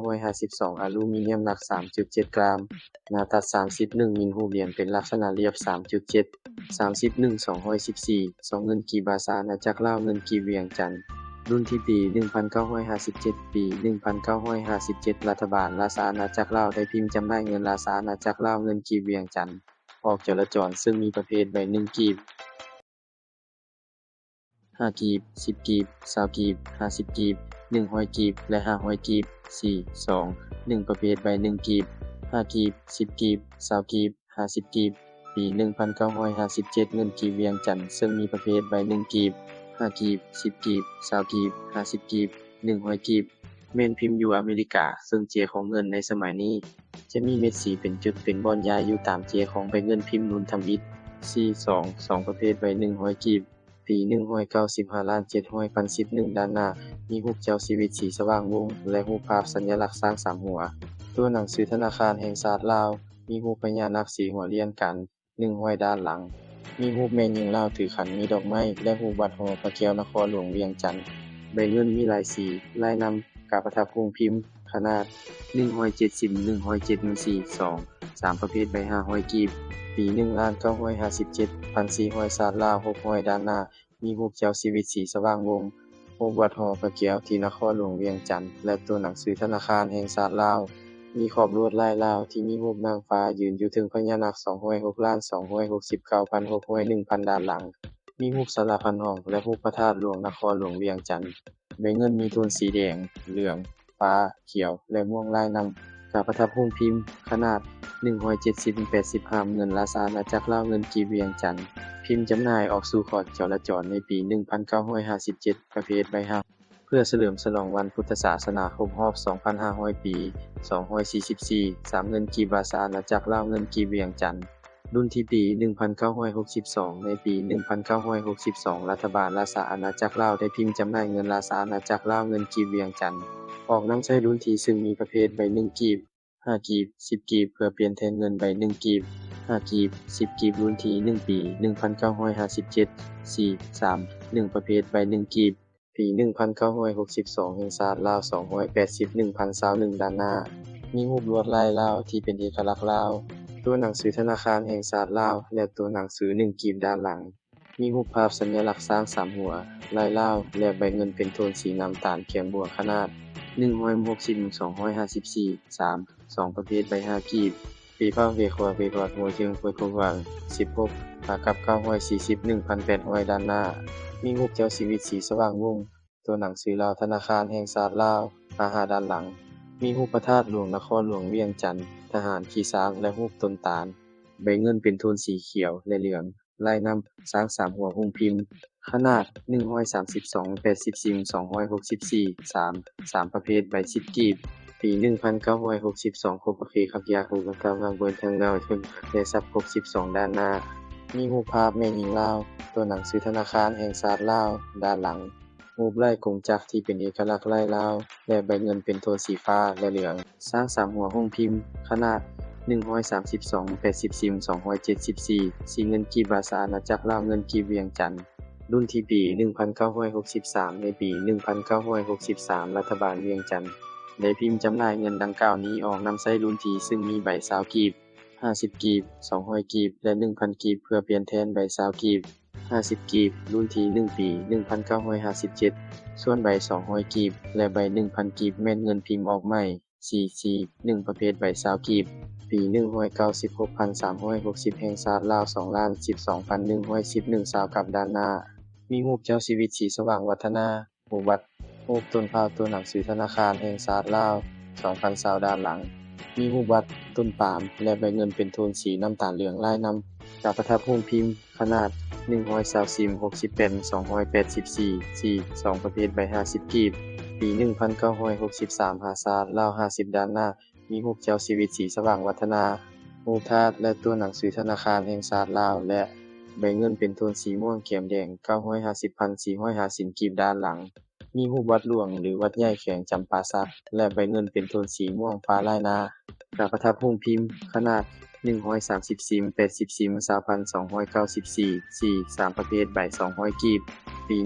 1952 อลูมิเนียมหนัก 3.7 กรัมหน้าตัด31มิลรูปเหรียญเป็นลักษณะเรียบ 3.7 31 214 2เงินกีบราชอาณาจักรลาวเงินกีบเวียงจันทน์รุ่นที่ปี 1957 ปี 1957 รัฐบาลราชอาณาจักรลาวได้พิมพ์จำหน่ายเงินราชอาณาจักรลาวเงินกีบเวียงจันทน์ออกจราจรซึ่งมีประเภทใบ1กีบ5กีบ10กีบ20กีบ50กีบ100กีบและ500กีบ 4. 2. 1ประเภทใบ1กีบ5กีบ10กีบ20กีบ50กีบปี 1957 เงินกีบเวียงจันทน์ซึ่งมีประเภทใบ1กีบ5กีบ10กีบ20กีบ50กีบ100กีบแม่นพิมพ์อยู่อเมริกาซึ่งเจของเงินในสมัยนี้จะมีเม็ดสีเป็นจุดเป็นบอนยายอยู่ตามเจของใบเงินพิมพ์นูนทำอิฐ 42 2ประเภทใบ100กีบปี195,700,011ด้านหน้ามีรูปเจ้าชีวิตสีสว่างวงศ์และรูปภาพสัญลักษณ์สร้างสามหัวตัวหนังสือธนาคารแห่งชาติลาวมีรูปพญานาคสีหัวเรียงกัน100ด้านหลังมีรูปแม่หญิงลาวถือขันมีดอกไม้และรูปวัดหอพระแก้วนครหลวงเวียงจันทน์ใบเงินมีหลายสีลายนำกาประทับโครงพิมพ์ขนาด170 107 2 3ประเภทใบ500กีบปี1,957,400 ศาสตร์ลาว600ด้านหน้ามีรูปเจ้าชีวิตสีสว่างวงศ์รูปวัดหอพระแก้วที่นครหลวงเวียงจันทน์และตัวหนังสือธนาคารแห่งชาติลาวมีขอบลวดลายลาวที่มีรูปนางฟ้ายืนอยู่ถึงพญานาค206,269,601,000ด้านหลังมีรูปสารพันห้องและรูปพระธาตุหลวงนครหลวงเวียงจันทน์ใบเงินมีโทนสีแดงเหลืองฟ้าเขียวและม่วงลายนำกาประทับโครงพิมพ์ขนาด170-85เงินราชอาณาจักรลาวเงินกีบเวียงจันทน์พิมพ์จำหน่ายออกสู่ขอดจราจรในปี1957ประเภทใบ5เพื่อเฉลิมฉลองวันพุทธศาสนาครบรอบ 2,500 ปี244 3เงินกีบราชอาณาจักรลาวเงินกีบเวียงจันทน์รุ่นที่ปี1962ในปี1962รัฐบาลราชอาณาจักรลาวได้พิมพ์จำหน่ายเงินราชอาณาจักรลาวเงินกีบเวียงจันทน์ออกนำใช้รุ่นที่ซึ่งมีประเภทใบ1กีบ5กีบ10กีบเพื่อเปลี่ยนแทนเงินใบ1กีบ5กีบ10กีบรุ่นที่1ปี1957 4 3 1ประเภทใบ1กีบปี1962แห่งชาติลาว281,021ด้านหน้ามีรูปลวดลายลาวที่เป็นเอกลักษณ์ลาวตัวหนังสือธนาคารแห่งชาติลาวและตัวหนังสือ1กีบด้านหลังมีรูปภาพสัญลักษณ์ช้าง3หัวลายลาวและใบเงินเป็นโทนสีน้ำตาลเขียนบวกขนาด160 254 3 2ประเภทใบ5กีบปีพระเวขวเวขวหัวเชียงควยควัง16ขากับ940 1,800ด้านหน้ามีรูปเจ้าชีวิตสีสว่างวงศ์ตัวหนังสือลาวธนาคารแห่งชาติลาว5ด้านหลังมีรูปพระธาตุหลวงนครหลวงเวียงจันทน์ทหารขี่ช้างและรูปต้นตาลใบเงินเป็นโทนสีเขียวและเหลืองลายนำช้าง3หัวหุ้มพิมพ์ขนาด132 84 264 3ประเภทใบ10กีบปี1962ครบประเพคักยาของกำลังบนทางดาวถึงได้สับครบ12ด้านหน้ามีรูปภาพแม่หญิงลาวตัวหนังสือธนาคารแห่งชาติลาวด้านหลังรูปลายกงจักรที่เป็นเอกลักษณ์ลายลาวและใบเงินเป็นโทนสีฟ้าและเหลืองสร้าง3หัวหุ้มพิมพ์ขนาด132 84 274 4เงินกีบราชอาณาจักรลาวเงินกีบเวียงจันทน์รุ่นที่ปี1963ในปี1963รัฐบาลเวียงจันทน์ได้พิมพ์จำหน่ายเงินดังกล่าวนี้ออกนำใช้รุ่นที่ซึ่งมีใบ20กีบ50กีบ200กีบและ 1,000 กีบเพื่อเปลี่ยนแทนใบ20กีบ50กีบรุ่นที่1ปี1957ส่วนใบ200กีบและใบ 1,000 กีบแม่นเงินพิมพ์ออกใหม่44 1ประเภทใบ20กีบปี196,360แห่งชาติลาว2,12,111 กับด้านหน้ามีรูปเจ้าชีวิตสีสว่างวัฒนารูปวัดรูปต้นพร้าวตัวหนังสือธนาคารแห่งชาติลาว2,020ด้านหลังมีรูปวัดต้นปาล์มและใบเงินเป็นโทนสีน้ำตาลเหลืองลายนำกาประทับรูปพิมพ์ขนาด120 68 284 4 2ประเภทใบ50กีบปี1963หาศาสตร์ลาว50ด้านหน้ามีรูปเจ้าชีวิตสีสว่างวัฒนารูปธาตุและตัวหนังสือธนาคารแห่งชาติลาวและใบเงินเป็นโทนสีม่วงเขียมแดง 950,450 กีบด้านหลังมีรูปวัดหลวงหรือวัดใหญ่แขวงจำปาสักและใบเงินเป็นโทนสีม่วงฟ้าลายนากาประทับรูปพิมพ์ขนาด134 84 20,294 4 3ประเภทใบ200กีบปี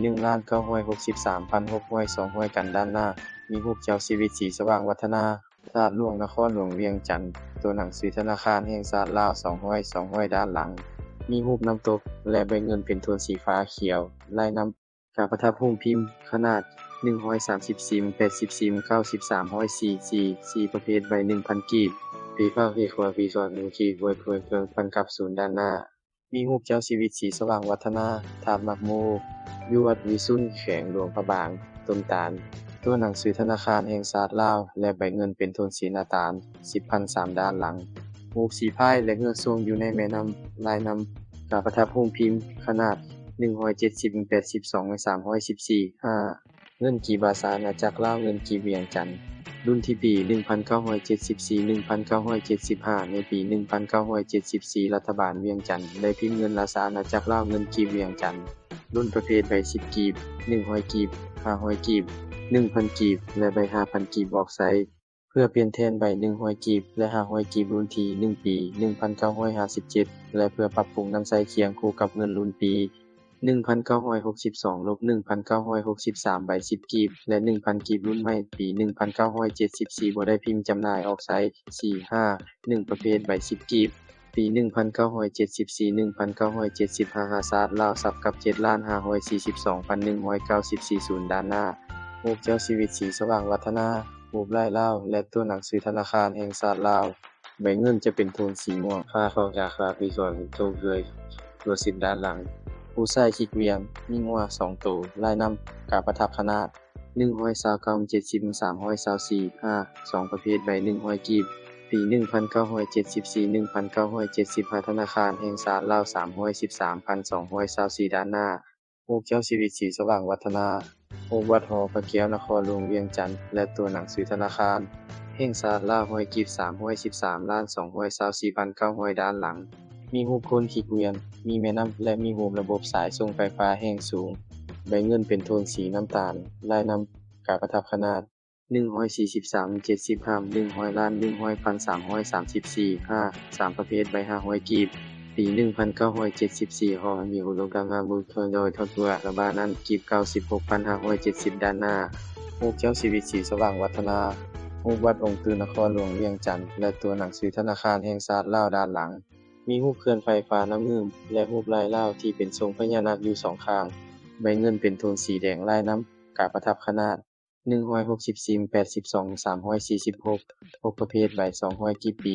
1,963,600 กันด้านหน้ามีรูปเจ้าชีวิตสีสว่างวัฒนาธาตุหลวงนครหลวงเวียงจันทน์ตัวหนังสือธนาคารแห่งชาติลาว200ด้านหลังมีรูปน้ำตกและใบเงินเป็นโทนสีฟ้าเขียวลายน้ำกาประทับรูปพิมพ์ขนาด134 84 93 4 ประเภทใบ 1,000 กีบปีพระเวขวปีสวดมูขีบวยพวยเพิงพันกับศูนย์ด้านหน้ามีรูปเจ้าชีวิตสีสว่างวัฒนาถาดมักโมอยู่วัดวิสุทธิ์แขวงหลวงพระบางต้นตาลตัวหนังสือธนาคารแห่งชาติลาวและใบเงินเป็นโทนสีน้ำตาล 10,003 ด้านหลังรูปสีพายและเงือกทรงอยู่ในแม่น้ำลายน้ำกาประทับรูปพิมพ์ขนาด170 82 314 5เงินกีบราชอาณาจักรลาวเงินกีบเวียงจันทน์ รุ่นที่ปี 1974-1975 ในปี 1974 รัฐบาลเวียงจันทน์ได้พิมพ์เงินราชอาณาจักรลาวเงินกีบเวียงจันทน์รุ่นประเภทใบ10กีบ100กีบ500กีบ1,000กีบและใบ5,000กีบออกใช้เพื่อเปลี่ยนแทนใบ100กีบและ500กีบรุ่นที่1ปี 1957 และเพื่อปรับปรุงนำใช้เคียงคู่กับเงินรุ่นปี1962 1963 ใบ10กีบและ 1,000 กีบรุ่นใหม่ปี 1974 บ่ได้พิมพ์จำหน่ายออกใช้ 4. 1ประเภทใบ10กีบปี 1974 1975 ชาติลาวทรัพย์กับ 7,542,194 ด้านหน้ารูปเจ้าชีวิตสีสว่างวัฒนารูปลายลาวและตัวหนังสือธนาคารแห่งชาติลาวใบเงินจะเป็นโทนสีม่วงค่าของจากค่าพิส่วนโตเลยตัวสิบด้านหลังผู้ใช้คลิกเวียงมีงัว2ตัวลายนำกาประทับขนาด129 70 324 5 2ประเภทใบ100กีบปี1974 1975ธนาคารแห่งชาติลาว 313,224 ด้านหน้ารูปเจ้าชีวิตสีสว่างวัฒนารูปวัดหอพระแก้วนครหลวงเวียงจันทน์และตัวหนังสือธนาคารแห่งชาติลาว100กีบ 313,224,900 ด้านหลังมีรูปคนคลิกเวียนมีแม่น้ำและมีรูประบบสายส่งไฟฟ้าแห่งสูงใบเงินเป็นโทนสีน้ำตาลลายนำกาประทับขนาด143 75 100ล้าน100,334 5 3ประเภทใบ500กีบปี 1974 ฮอมีอุดมการณ์บุคคลโดยทดตัวระบาดนั้นกีบ 96,570 ด้านหน้ารูปเจ้าชีวิตสีสว่างวัฒนารูปวัดองค์ตื่นนครหลวงเวียงจันทน์และตัวหนังสือธนาคารแห่งชาติลาวด้านหลังมีรูปเคลื่อนไฟฟ้าน้ำมืมและรูปลายลาวที่เป็นทรงพญานาคอยู่2ข้างใบเงินเป็นโทนสีแดงลายน้ำกาประทับขนาด164 82 346 6ประเภทใบ200กีบปี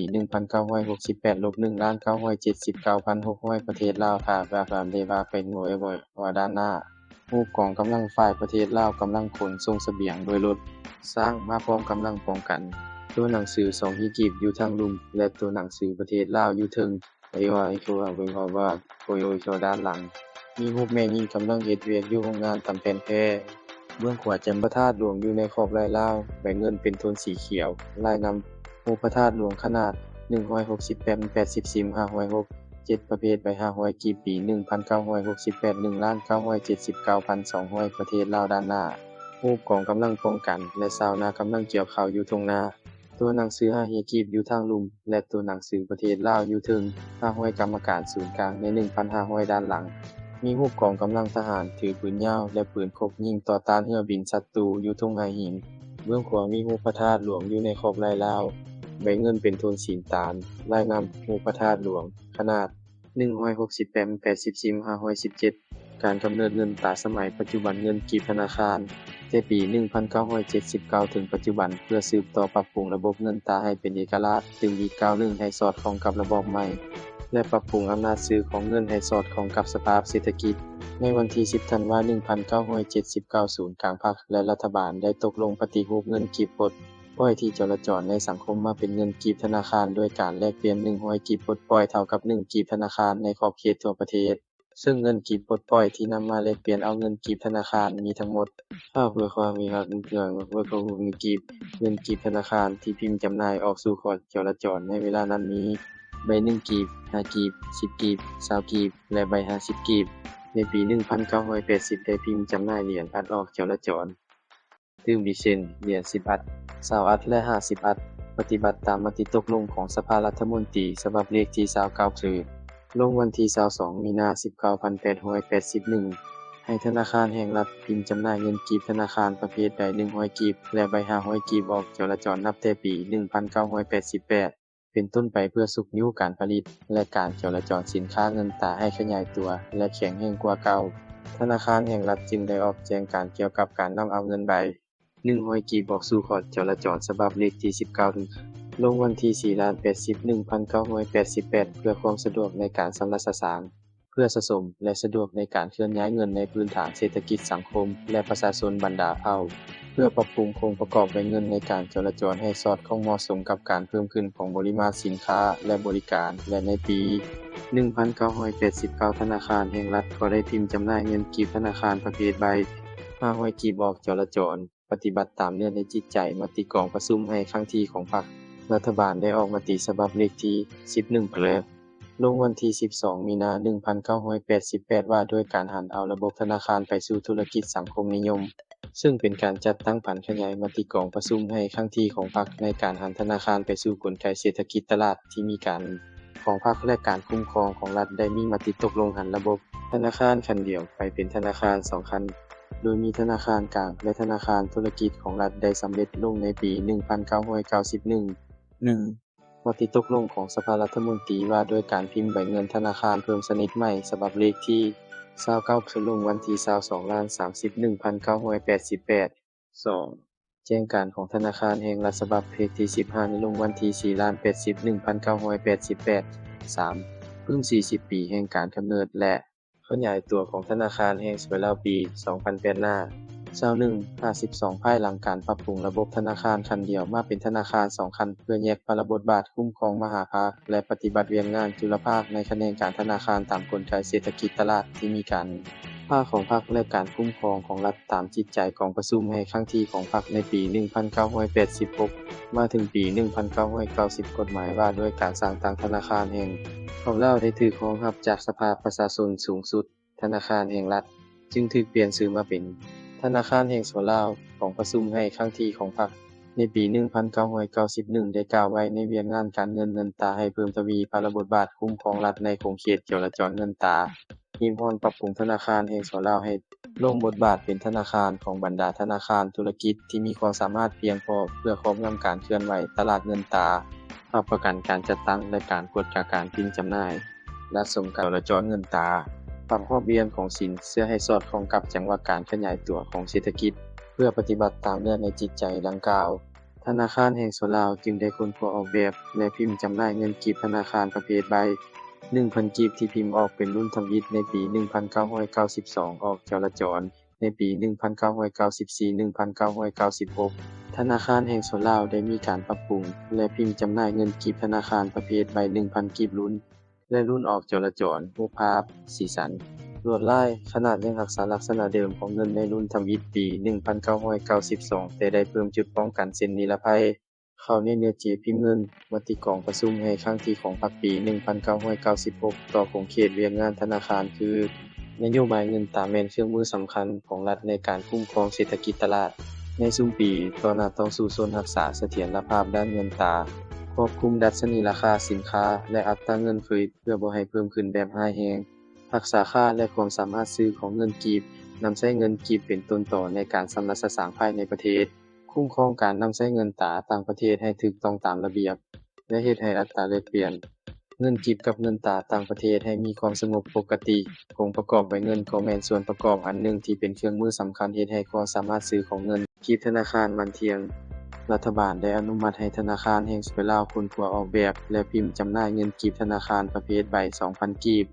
1968 1,979,600 ประเทศลาวถ้าว่าความได้ว่าเป็นหน่วยว่าด้านหน้ารูปกองกำลังฝ่ายประเทศลาวกำลังขนส่งเสบียงโดยรถสร้างมาพร้อมกำลังป้องกันตัวหนังสือ2ฮีกีบอยู่ทางลุ่มและตัวหนังสือประเทศลาวอยู่เทิงไอ้ว่าไอ้คือว่าเป็นเพราะว่าโอยโชด้านหลังมีรูปแม่หญิงกำลังเฮ็ดเวียกอยู่โรงงานตำแผ่นแพเบื้องขวาแจ่มพระธาตุหลวงอยู่ในขอบลายลาวใบเงินเป็นโทนสีเขียวลายนำรูปพระธาตุหลวงขนาด168 80 506 7ประเภทใบ500กีบปี 1968 1,979,200 ประเทศลาวด้านหน้ารูปกองกำลังป้องกันและชาวนากำลังเกี่ยวข้าวอยู่ทุ่งนาตัวหนังสือ5ฮีกีบอยู่ทางลุ่มและตัวหนังสือประเทศลาวอยู่เทิง500กรรมการศูนย์กลางใน 1,500 ด้านหลังมีรูปกองกำลังทหารถือปืนยาวและปืนพกยิงต่อต้านเรือบินศัตรูอยู่ทุ่งไหหินเบื้องขวามีรูปพระธาตุหลวงอยู่ในขอบลายลาวใบเงินเป็นโทนสีตาลลายนำรูปพระธาตุหลวงขนาด168 80 517การกำเนิดเงินตราสมัยปัจจุบันเงินกีบธนาคารแต่ปี 1979 ถึงปัจจุบันเพื่อสืบต่อปรับปรุงระบบเงินตราให้เป็นเอกราชซึ่งอีกก้าวหนึ่งให้สอดคล้องกับระบอบใหม่และปรับปรุงอำนาจซื้อของเงินให้สอดคล้องกับสภาพเศรษฐกิจในวันที่ 10 ธันวาคม 1979 ศูนย์กลางพรรคและรัฐบาลได้ตกลงปฏิรูปเงินกีบปลดปล่อยที่จราจรในสังคมมาเป็นเงินกีบธนาคารด้วยการแลกเปลี่ยน100กีบปลดปล่อยเท่ากับ1กีบธนาคารในขอบเขตทั่วประเทศซึ่งเงินกีบปลดปล่อยที่นำมาแลกเปลี่ยนเอาเงินกีบธนาคารมีทั้งหมดเพื่อความมีรัฐเรื่องเพื่อความมีกีบเงินกีบธนาคารที่พิมพ์จำหน่ายออกสู่ขอจราจรในเวลานั้นมีใบ1กีบ5กีบ10กีบ20กีบและใบ50กีบในปี 1980 ได้พิมพ์จำหน่ายเหรียญอัดออกจราจรซึ่งมีเช่นเหรียญ10อัด20อัดและ50อัดปฏิบัติตามมติตกลงของสภารัฐมนตรีฉบับเลขที่29คือลงวันที่22มีนา1981ให้ธนาคารแห่งรัฐพิมพ์จำหน่ายเงินกีบธนาคารประเภทใด100กีบและใบ500กีบออกจราจรนับแต่ปี 1988 เป็นต้นไปเพื่อสุขยุการผลิตและการจราจรสินค้าเงินตราให้ขยายตัวและแข็งแรงกว่าเก่าธนาคารแห่งรัฐจึงได้ออกแจ้งการเกี่ยวกับการนำเอาเงินใบ100กีบออกสู่ขอจราจรฉบับเลขที่19ลงวันที่4/80/1988เพื่อความสะดวกในการสำหรับสสางเพื่อสะสมและสะดวกในการเคลื่อนย้ายเงินในพื้นฐานเศรษฐกิจสังคมและประชาชนบรรดาเผ่าเพื่อปรับปรุงโครงประกอบใบเงินในการจราจรให้สอดคล้องเหมาะสมกับการเพิ่มขึ้นของปริมาณสินค้าและบริการและในปี 1989 ธนาคารแห่งรัฐก็ได้พิมพ์จำหน่ายเงินกีบธนาคารประเภทใบ500กีบออกจราจร ปฏิบัติตามเนื้อในจิตใจมติกองประชุมให้ครั้งที่ของพรรครัฐบาลได้ออกมติฉบับเลขที่11ลงวันที่12มีนา1988ว่าด้วยการหันเอาระบบธนาคารไปสู่ธุรกิจสังคมนิยมซึ่งเป็นการจัดตั้งผันขยายมติกองประชุมให้ครั้งที่ของพรรคในการหันธนาคารไปสู่กลไกเศรษฐกิจตลาดที่มีการของพรรคและการคุ้มครองของรัฐได้มีมติตกลงหันระบบธนาคารคันเดียวไปเป็นธนาคาร2คันโดยมีธนาคารกลางและธนาคารธุรกิจของรัฐได้สำเร็จลงในปี1991 มติตกลงของสภารัฐมนตรีว่าด้วยการพิมพ์ใบเงินธนาคารเพิ่มชนิดใหม่ฉบับเลขที่29คือลงวันที่22/30/1988 2แจ้งการของธนาคารแห่งรัฐฉบับเลขที่15ในลงวันที่4/80/1988 3พึ่ง40 ปีแห่งการกำเนิดและขยายตัวของธนาคารแห่งสวยลาวปี2008หน้า51 ภายหลังการปรับปรุงระบบธนาคารคันเดียวมาเป็นธนาคาร2คันเพื่อแยกปรบทบาทคุ้มครองมหาภาคและปฏิบัติเวียนงานจุลภาคในแขนงการธนาคารตามกลไกเศรษฐกิจตลาดที่มีการภาคของพรรคและการคุ้มครองของรัฐตามจิตใจกองประชุมให้ครั้งที่ของพรรคในปี1986มาถึงปี1990กฎหมายว่าด้วยการสร้างตั้งธนาคารแห่งของลาวได้ถูกรองรับจากสภาประชาชนสูงสุดธนาคารแห่งรัฐจึงถูกเปลี่ยนชื่อมาเป็นธนาคารแห่งสวนลาวของประชุมให้ครั้งที่ของพรรคในปี1991ได้กล่าวไว้ในเวียนงานการเงินตาให้เพิ่มทวีภาระบทบาทคุ้มครองรัฐในโครงเขตจราจรเงินตามีพรปรับปรุงธนาคารแห่งสวนลาวให้ลงบทบาทเป็นธนาคารของบรรดาธนาคารธุรกิจที่มีความสามารถเพียงพอเพื่อครอบงำการเคลื่อนไหวตลาดเงินตารับประกันการจัดตั้งและการกวดการพิมพ์จำหน่ายและส่งการจราจรเงินตาปรับรอบเรียนของสินเพื่อให้สอดคล้องกับจังหวะการขยายตัวของเศรษฐกิจเพื่อปฏิบัติตามเนื้อในจิตใจดังกล่าวธนาคารแห่งสวนลาวจึงได้ค้นคว้าออกแบบและพิมพ์จำหน่ายเงินกีบธนาคารประเภทใบ 1,000 กีบที่พิมพ์ออกเป็นรุ่นทำอิฐในปี1992ออกจราจรในปี1994-1996ธนาคารแห่งสวนลาวได้มีการปรับปรุงและพิมพ์จำหน่ายเงินกีบธนาคารประเภทใบ 1,000 กีบรุ่นและรุ่นออกจราจรรูปภาพสีสันลวดลายขนาดยังรักษาลักษณะเดิมของเงินในรุ่นทำอิฐปี1992แต่ได้เพิ่มจุดป้องกันเส้นนิรภัยเข้าในเนื้อจีพิมพ์เงินมติกองประชุมให้ครั้งที่ของพรรคปี1996ต่อโครงเขตเวียนงานธนาคารคือนโยบายเงินตราแม่นเครื่องมือสำคัญของรัฐในการคุ้มครองเศรษฐกิจตลาดในซุมปีต่อหน้าต้องสู่ชนรักษาเสถียรภาพด้านเงินตราควบคุมดัชนีราคาสินค้าและอัตราเงินเฟ้อเพื่อบ่ให้เพิ่มขึ้นแบบร้ายแรงรักษาค่าและความสามารถซื้อของเงินกีบนำใช้เงินกีบเป็นต้นต่อในการสำนักสร้างภายในประเทศคุ้มครองการนำใช้เงินตราต่างประเทศให้ถูกต้องตามระเบียบและเฮ็ดให้อัตราแลกเปลี่ยนเงินกีบกับเงินตราต่างประเทศให้มีความสงบปกติองค์ประกอบใบเงินก็แม่นส่วนประกอบอันหนึ่งที่เป็นเครื่องมือสำคัญเฮ็ดให้ความสามารถซื้อของเงินกีบธนาคารมันเทียงรัฐบาลได้อนุมัติให้ธนาคารแห่งสวยลาวค้นคว้าออกแบบและพิมพ์จำหน่ายเงินกีบธนาคารประเภทใบ 2,000 กีบ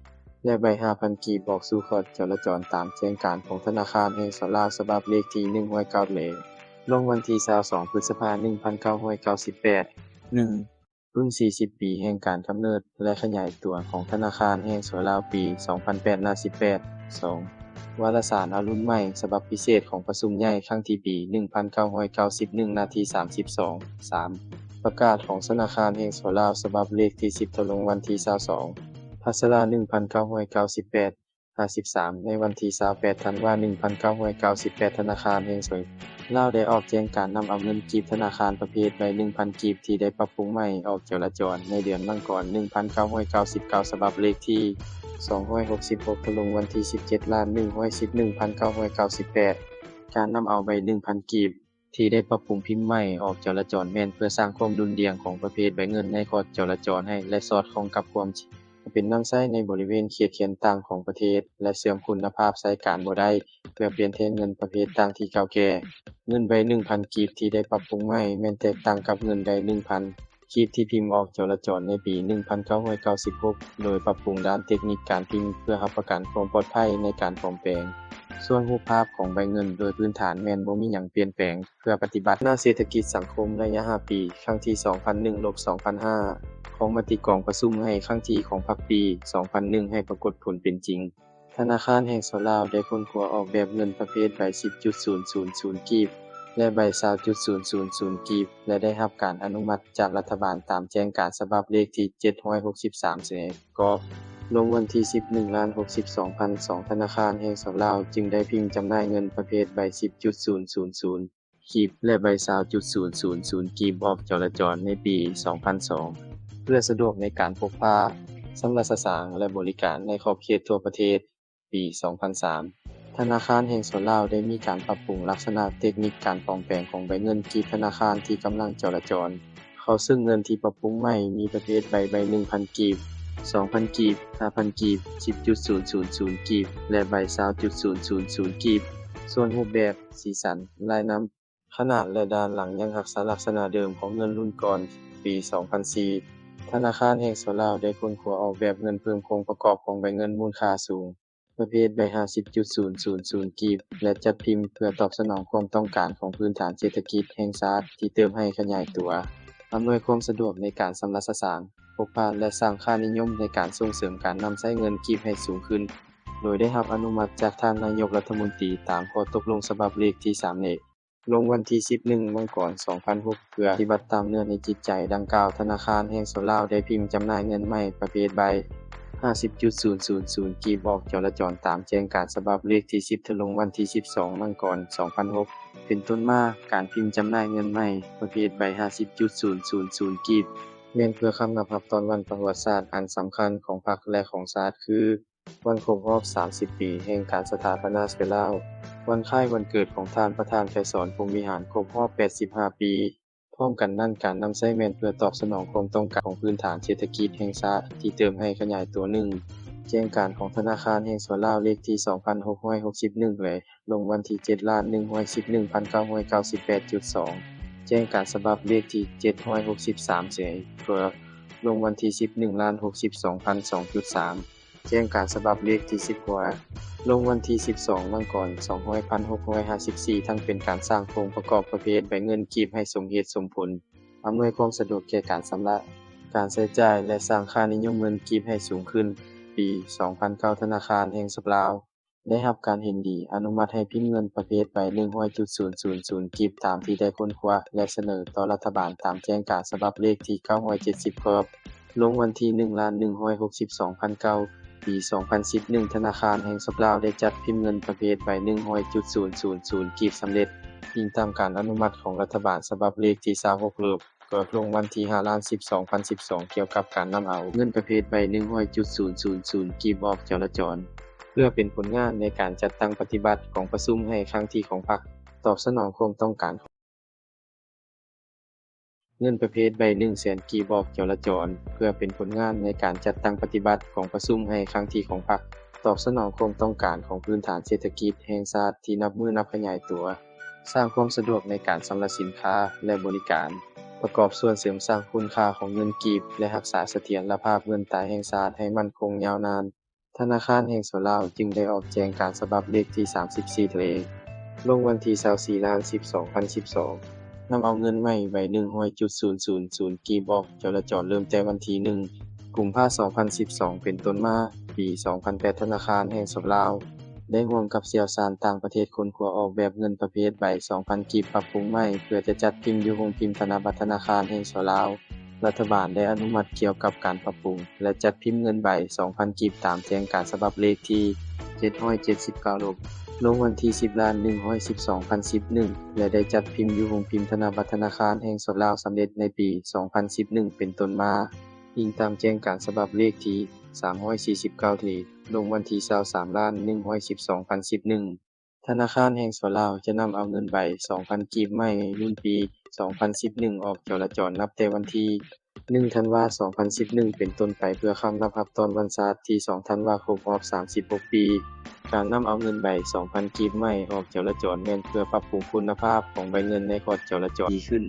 และใบ 5,000 กีบออกสู่ขอดจราจรตามแจ้งการของธนาคารแห่งสวนลาวฉบับเลขที่109ลงวันที่22พฤษภาคม1998 1รุ่น40 ปีแห่งการกำเนิดและขยายตัวของธนาคารแห่งสวยลาวปี2008หน้า18 2วารสารอรุณใหม่ฉบับพิเศษของประชุมใหญ่ครั้งที่ปี1991นาที32 3ประกาศของธนาคารแห่งสวนลาวฉบับเลขที่10ลงวันที่22พัสรา1998 53ในวันที่28ธันวาคม1998ธนาคารแห่งสวยลาวได้ออกแจ้งการนำเอาเงินกีบธนาคารประเภทใบ 1,000 กีบที่ได้ปรับปรุงใหม่ออกจราจรในเดือนมังกร1999ฉบับเลขที่266ลงวันที่17,111,998การนำเอาใบ 1,000 กีบที่ได้ปรับปรุงพิมพ์ใหม่ออกจราจรแม่นเพื่อสร้างความดุลเดี่ยงของประเภทใบเงินในคอร์ดจราจรให้และสอดคล้องกับความเป็นนำใช้ในบริเวณเขตเขตต่างของประเทศและเสื่อมคุณภาพใช้การบ่ได้เพื่อเปลี่ยนแทนเงินประเภทต่างที่เก่าแก่เงินใบ 1,000 กีบที่ได้ปรับปรุงใหม่แม้นแตกต่างกับเงินใบ 1,000 กีบที่พิมพ์ออกจราจรในปี1996โดยปรับปรุงด้านเทคนิคการพิมพ์เพื่อรับประกันความปลอดภัยในการปลอมแปลงส่วนรูปภาพของใบเงินโดยพื้นฐานแม่นบ่มีหยังเปลี่ยนแปลงเพื่อปฏิบัติหน้าเศรษฐกิจสังคมระยะ5ปีครั้งที่2001-2005ของมติกองประชุมให้ครั้งที่ของพรรคปี2001ให้ปรากฏผลเป็นจริงธนาคารแห่งสวนลาวได้ค้นคว้าออกแบบเงินประเภทใบ 10.000 กีบ และใบ 20.000 กีบและได้รับการอนุมัติจากรัฐบาลตามแจ้งการฉบับเลขที่763เสนกลงวันที่ 11,062,002 ธนาคารแห่งสลาวจึงได้พิมพ์จำหน่ายเงินประเภทใบ 10.000 กีบและใบ 20.000 กีบออกจราจรในปี 2002 เพื่อสะดวกในการพกพาสำหรับสสางและบริการในขอบเขตทั่วประเทศปี 2003 ธนาคารแห่งสลาวได้มีการปรับปรุงลักษณะเทคนิคการปลอมแปลงของใบเงินกีบธนาคารที่กำลังจราจรเข้าซึ่งเงินที่ปรับปรุงใหม่มีประเภทใบ 1,000 กีบ 2,000 กีบ 5,000 กีบ 10.000 กีบและใบ 20.000 กีบส่วนรูปแบบสีสันลายน้ำขนาดและด้านหลังยังรักษาลักษณะเดิมของเงินรุ่นก่อนปี 2004 ธนาคารแห่งสลาวได้ค้นคว้าออกแบบเงินเพิ่มโครงประกอบของใบเงินมูลค่าสูงประเภทใบ 50.000 กีบและจัดพิมพ์เพื่อตอบสนองความต้องการของพื้นฐานเศรษฐกิจแห่งชาติที่เติมให้ขยายตัวอำนวยความสะดวกในการสำหรับสสางพกพาและสร้างค่านิยมในการส่งเสริมการนำใช้เงินกีบให้สูงขึ้นโดยได้รับอนุมัติจากท่านนายกรัฐมนตรีตามข้อตกลงฉบับเลขที่3เนลงวันที่11มังกร2006เพื่อปฏิบัติตามเนื้อในจิตใจดังกล่าวธนาคารแห่งสลาวได้พิมพ์จำหน่ายเงินใหม่ประเภทใบ 50.000 กีบออกจราจรตามแจ้งการฉบับเลขที่10ถลงวันที่12มังกร2006เป็นต้นมาการพิมพ์จำหน่ายเงินใหม่ประเภทใบ 50.000 กีบแม่นเพื่อคำนับตอนวันประวัติศาสตร์อันสำคัญของพรรคและของชาติคือวันครบรอบ30ปีแห่งการสถาปนาสลาววันคล้ายวันเกิดของท่านประธานไกรสอนพรหมวิหารครบรอบ85ปีพร้อมกันนั้นการนำใช้แม่นเพื่อตอบสนองความต้องการของพื้นฐานเศรษฐกิจแห่งชาติที่เติมให้ขยายตัวหนึ่งแจ้งการของธนาคารแห่งสลาวเลขที่2661เลยลงวันที่7,111,998.2 แจ้งการฉบับเลขที่763เสเพื่อลงวันที่11,062,002.3 แจ้งการฉบับเลขที่10กว่าลงวันที่12มังกร2000,654ทั้งเป็นการสร้างโครงประกอบประเภทใบเงินกีบให้สมเหตุสมผลอำนวยความสะดวกแก่การชำระการใช้จ่ายและสร้างค่านิยมเงินกีบให้สูงขึ้นปี 2009 ธนาคารแห่งสลาวได้รับการเห็นดีอนุมัติให้พิมพ์เงินประเภทใบ 100.000 กีบตามที่ได้ค้นคว้าและเสนอต่อรัฐบาลตามแจ้งการฉบับเลขที่970ครับลงวันที่1,162,009ปี 2011 ธนาคารแห่งสลาวได้จัดพิมพ์เงินประเภทใบ 100.000 กีบสำเร็จอิงตามการอนุมัติของรัฐบาลฉบับเลขที่26เลิบก็ลงวันที่5/10/2012เกี่ยวกับการนำเอาเงินประเภทใบ 100.000 กีบออกจราจรเพื่อเป็นผลงานในการจัดตั้งปฏิบัติของประชุมให้ครั้งที่ของพรรคตอบสนองความต้องการเงินประเภทใบ 100,000 กีบออกจราจรเพื่อเป็นผลงานในการจัดตั้งปฏิบัติของประชุมให้ครั้งที่ของพรรคตอบสนองความต้องการของพื้นฐานเศรษฐกิจแห่งชาติที่นับมือนับขยายตัวสร้างความสะดวกในการสำหรับสินค้าและบริการประกอบส่วนเสริมสร้างคุณค่าของเงินกีบและรักษาเสถียรภาพเงินตราแห่งชาติให้มั่นคงยาวนานธนาคารแห่งสลาวจึงได้ออกแจงการฉบับเลขที่34ทะเลลงวันที่24/10/2012นำเอาเงินใหม่ใบ 100.000 กีบออกจราจรเริ่มแต่วันที่1กุมภาพันธ์2012เป็นต้นมาปี 2008 ธนาคารแห่งสลาวได้ร่วมกับเชี่ยวชาญต่างประเทศค้นคว้าออกแบบเงินประเภทใบ 2,000 กีบปรับปรุงใหม่เพื่อจะจัดพิมพ์อยู่โรงพิมพ์ธนบัตรธนาคารแห่งสลาวรัฐบาลได้อนุมัติเกี่ยวกับการปรับปรุงและจัดพิมพ์เงินใบ 2,000 กีบตามแจ้งการฉบับเลขที่779ลงวันที่10/112/2011และได้จัดพิมพ์อยู่โรงพิมพ์ธนบัตรธนาคารแห่งสลาวสำเร็จในปี 2011 เป็นต้นมาอิงตามแจ้งการฉบับเลขที่349ที่ลงวันที่23/112/2011ธนาคารแห่งสลาวจะนำเอาเงินใบ 2,000 กีบใหม่รุ่นปี 2011 ออกจราจรนับแต่วันที่1ธันวาคม2011เป็นต้นไปเพื่อคำนับตอนวันชาติที่2ธันวาคมรอบ36ปีการนำเอาเงินใบ 2,000 กีบใหม่ออกจราจรแม่นเพื่อปรับปรุงคุณภาพของใบเงินในขอดจราจรดีขึ้น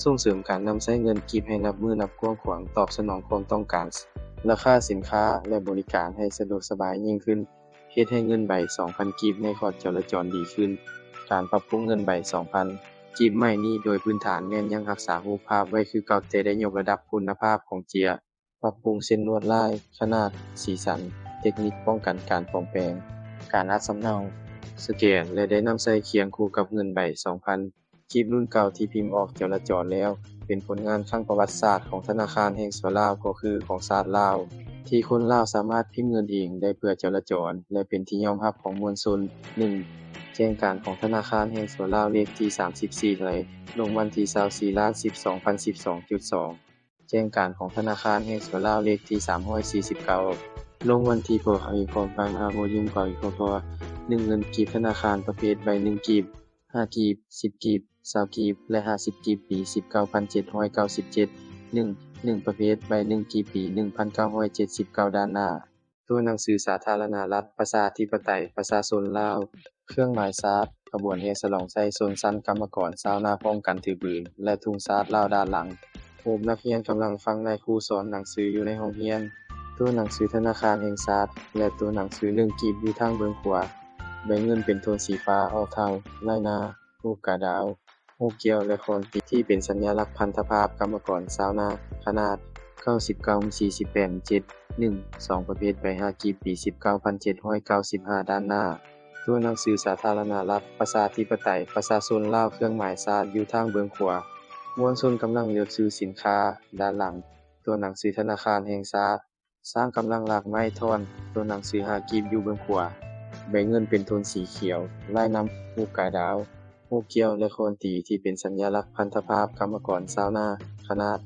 ส่งเสริมการนำใช้เงินกีบให้นับมือนับกว้างขวางตอบสนองความต้องการราคาสินค้าและบริการให้สะดวกสบายยิ่งขึ้นเฮ็ดให้เงินใบ 2,000 กีบในขอดจราจรดีขึ้นการปรับปรุงเงินใบ 2,000 กีบใหม่นี้โดยพื้นฐานแม่นยังรักษารูปภาพไว้คือเก่าแต่ได้ยกระดับคุณภาพของเจียปรับปรุงเส้นลวดลายขนาดสีสันเทคนิคป้องกันการปลอมแปลงการอัดสำเนาสแกนและได้นำใส่เคียงคู่กับเงินใบ 2,000 กีบรุ่นเก่าที่พิมพ์ออกจราจรแล้วเป็นผลงานครั้งประวัติศาสตร์ของธนาคารแห่งสวลาวก็คือของชาติลาวที่คนลาวสามารถพิมพ์เงินเองได้เพื่อจราจรและเป็นที่ยอมรับของมวลชน 1. แจ้งการของธนาคารแห่งสวลาวเลขที่34เลยลงวันที่24/10/2012.2 แจ้งการของธนาคารแห่งสวลาวเลขที่349ลงวันที่1 เงินกีบธนาคารประเภทใบ1กีบ5กีบ10กีบ20กีบและ50กีบปี19,797 1ประเภทใบ1กีบปี1979ด้านหน้าตัวหนังสือสาธารณรัฐประชาธิปไตยประชาชนลาวเครื่องหมายชาติขบวนแห่ฉลองชัยชนชั้นกรรมกรชาวนาพร้อมกันถือปืนและธงชาติลาวด้านหลังโฮมนักเรียนกำลังฟังนายครูสอนหนังสืออยู่ในห้องเรียนตัวหนังสือธนาคารแห่งชาติและตัวหนังสือ1กีบอยู่ทางเบื้องขวาใบเงินเป็นโทนสีฟ้าออกทางลายนารูปกระดาวรูปเกี่ยวและโคนติที่เป็นสัญลักษณ์พันธภาพกรรมกรชาวนาขนาด99 48 7 1 2ประเภทใบ5กีบปี19,795ด้านหน้าตัวหนังสือสาธารณรัฐประชาธิปไตยประชาชนลาวเครื่องหมายชาติอยู่ทางเบื้องขวามวลชนกำลังเลือกซื้อสินค้าด้านหลังตัวหนังสือธนาคารแห่งชาติสร้างกำลังหลากไม้ท่อนตัวหนังสือ5กีบอยู่เบื้องขวาใบเงินเป็นโทนสีเขียวลายน้ำรูปกายดาวรูปเกี่ยวและโคนตีที่เป็นสัญลักษณ์พันธภาพกรรมกรชาวนาขนาด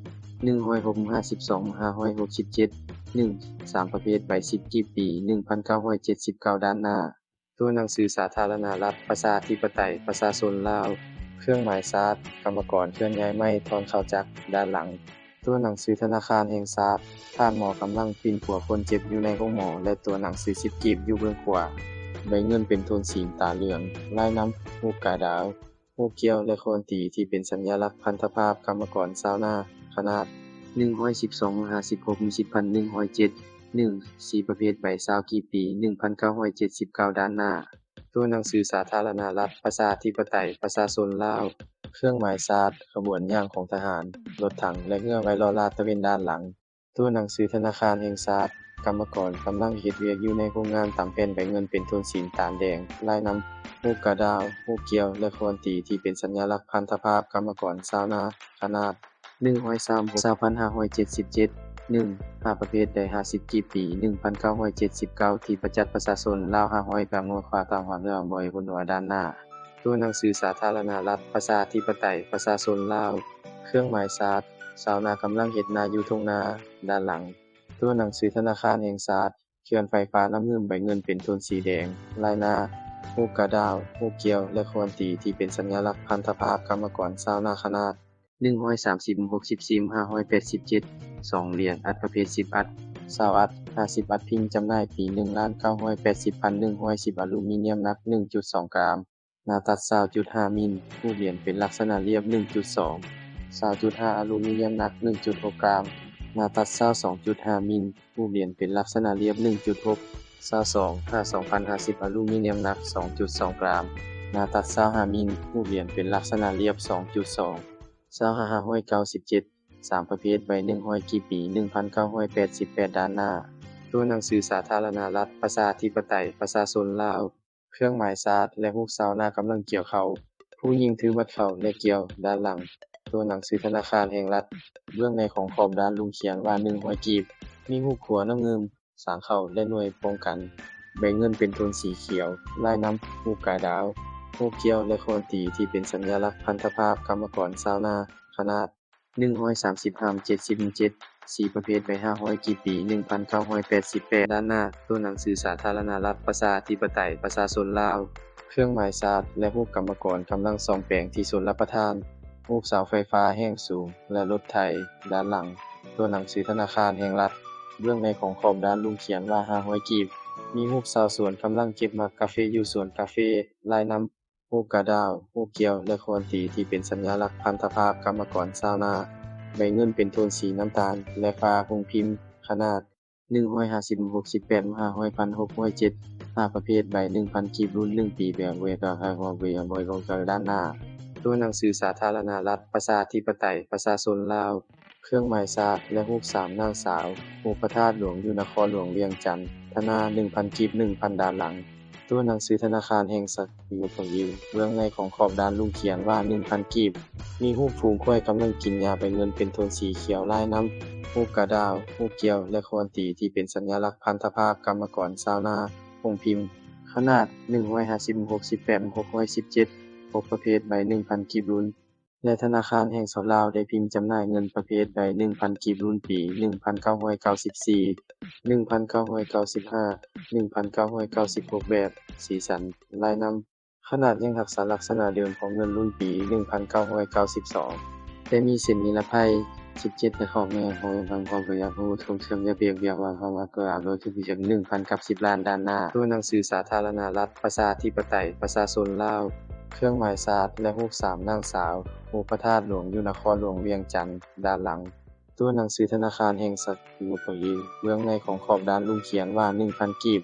152 567 1 3ประเภทใบ10กีบปี1979ด้านหน้าตัวหนังสือสาธารณรัฐประชาธิปไตยประชาชนลาวเครื่องหมายชาติกรรมกรเคลื่อนย้ายไม้ทอนเข้าจักรด้านหลังตัวหนังสือธนาคารแห่งชาติท่านหมอกำลังปิ่นผัวคนเจ็บอยู่ในโรงหมอและตัวหนังสือ10กีบอยู่เบื้องขวาใบเงินเป็นโทนสีตาเหลืองลายน้ำรูปกาดาวรูปเกี่ยวและโคนตีที่เป็นสัญลักษณ์พันธภาพกรรมกรชาวนาขนาด112 56 10,107 1 4ประเภทใบ20กีบปี1979ด้านหน้าตัวหนังสือสาธารณรัฐประชาธิปไตยประชาชนลาวเครื่องหมายชาติขบวนย่างของทหารรถถังและเรือไว้รอลาดตระเวนด้านหลังตัวหนังสือธนาคารแห่งชาติกรรมกรกำลังเฮ็ดเวียกอยู่ในโรงงานตามแผ่นใบเงินเป็นโทนสีตาลแดงลายน้ำรูปกระดาวรูปเกี่ยวและโคนตีที่เป็นสัญลักษณ์พันธภาพกรรมกรชาวนาขนาด136,577 1 5ประเภทใด50กีบปี1979ที่ประจักษ์ประชาชนลาว500แบบงวดขวาตามความเรื่องบ่อยบนหัวด้านหน้าตัวหนังสือสาธารณรัฐประชาธิปไตยประชาชนลาวเครื่องหมายชาติชาวนากำลังเฮ็ดนาอยู่ทุ่งนาด้านหลังตัวหนังสือธนาคารแห่งชาติเขื่อนไฟฟ้าน้ำเงินใบเงินเป็นโทนสีแดงลายนารูปกระดาวรูปเกี่ยวและโคนตีที่เป็นสัญลักษณ์พันธภาพกรรมกรชาวนาขนาด130 64 587 2เหรียญอัดประเภท10อัด20อัด50อัดพิมพ์จำหน่ายปี1,980,110 อลูมิเนียมหนัก 1.2 กรัมหน้าตัด 20.5 มิลรูปเหรียญเป็นลักษณะเรียบ 1.2 20.5 อลูมิเนียมหนัก 1.6 กรัมหน้าตัด 22.5 มิลรูปเหรียญเป็นลักษณะเรียบ 1.6 22 2,050 อลูมิเนียมหนัก 2.2 กรัมหน้าตัด 25 มิลรูปเหรียญเป็นลักษณะเรียบ 2.2 2597 3ประเภทใบ100กีบปี1988ด้านหน้าตัวหนังสือสาธารณรัฐประชาธิปไตยประชาชนลาวเครื่องหมายชาติและรูปชาวนากำลังเกี่ยวข้าวผู้หญิงถือบัตรเข้าและเกี่ยวด้านหลังตัวหนังสือธนาคารแห่งรัฐเบื้องในของขอบด้านลุงเขียนว่า100กีบมีรูปขัวน้ำเงินสางเข้าและหน่วยป้องกันใบเงินเป็นโทนสีเขียวลายน้ำรูปกายดาวรูปเกี่ยวและโคนตีที่เป็นสัญลักษณ์พันธภาพกรรมกรชาวนาขนาด130/77 4ประเภทใบ500กีบปี1988ด้านหน้าตัวหนังสือสาธารณรัฐประชาธิปไตยประชาชนลาวเครื่องหมายชาติและรูปกรรมกรกำลังซ่อมแปลงที่ชลประทานรูปเสาไฟฟ้าแห่งสูงและรถไถด้านหลังตัวหนังสือธนาคารแห่งรัฐเบื้องในของขอบด้านลุงเขียนว่า500กีบมีรูปชาวสวนกำลังเก็บหมากกาแฟอยู่สวนกาแฟลายน้ำรูปกระดาวรูปเกี่ยวและโคนตีที่เป็นสัญลักษณ์พันธภาพกรรมกรชาวนาใบเงินเป็นโทนสีน้ำตาลและฟ้าคงพิมพ์ขนาด150 68 500 1,607 5ประเภทใบ 1,000 กีบรุ่น1ปีแบบเวกาฮาวเวียบอยลงจากด้านหน้าตัวหนังสือสาธารณรัฐประชาธิปไตยประชาชนลาวเครื่องหมายชาติและรูป3นางสาวรูปพระธาตุหลวงอยู่นครหลวงเวียงจันทน์ธนา 1,000 กีบ 1,000 ด้านหลัง ตัวหนังสือธนาคารแห่งสถีของยิวเบื้องในของขอบด้านลุงเขียนว่า 1,000 กีบมีรูปฝูงควายกำลังกินหญ้าใบเงินเป็นโทนสีเขียวลายน้ำรูปกระดาวรูปเกี่ยวและโคนตีที่เป็นสัญลักษณ์พันธภาพกรรมกรชาวนาคงพิมพ์ขนาด150 68 617 6ประเภทใบ 1,000 กีบรุ่นและธนาคารแห่งลาวได้พิมพ์จำหน่ายเงินประเภทใบ 1,000 กีบรุ่นปี 1994 1995 1996 แบบสีสันลายน้ำขนาดยังรักษาลักษณะเดิมของเงินรุ่นปี 1992 แต่มีเส้นนิรภัย 17 และข้อแม้ของบางความประหยัดรู้ท่องเที่ยวเปรียบเทียบว่าความอักราโดยที่พิจารณา 1,000 กับ 10 ล้านด้านหน้าตัวหนังสือสาธารณรัฐประชาธิปไตยประชาชนลาวเครื่องหมายศาสตร์และรูป3นางสาวรูปพระธาตุหลวงอยู่นครหลวงเวียงจันทน์ด้านหลังตัวหนังสือธนาคารแห่งสถีของยิวเบื้องในของขอบด้านลุงเขียนว่า 1,000 กีบ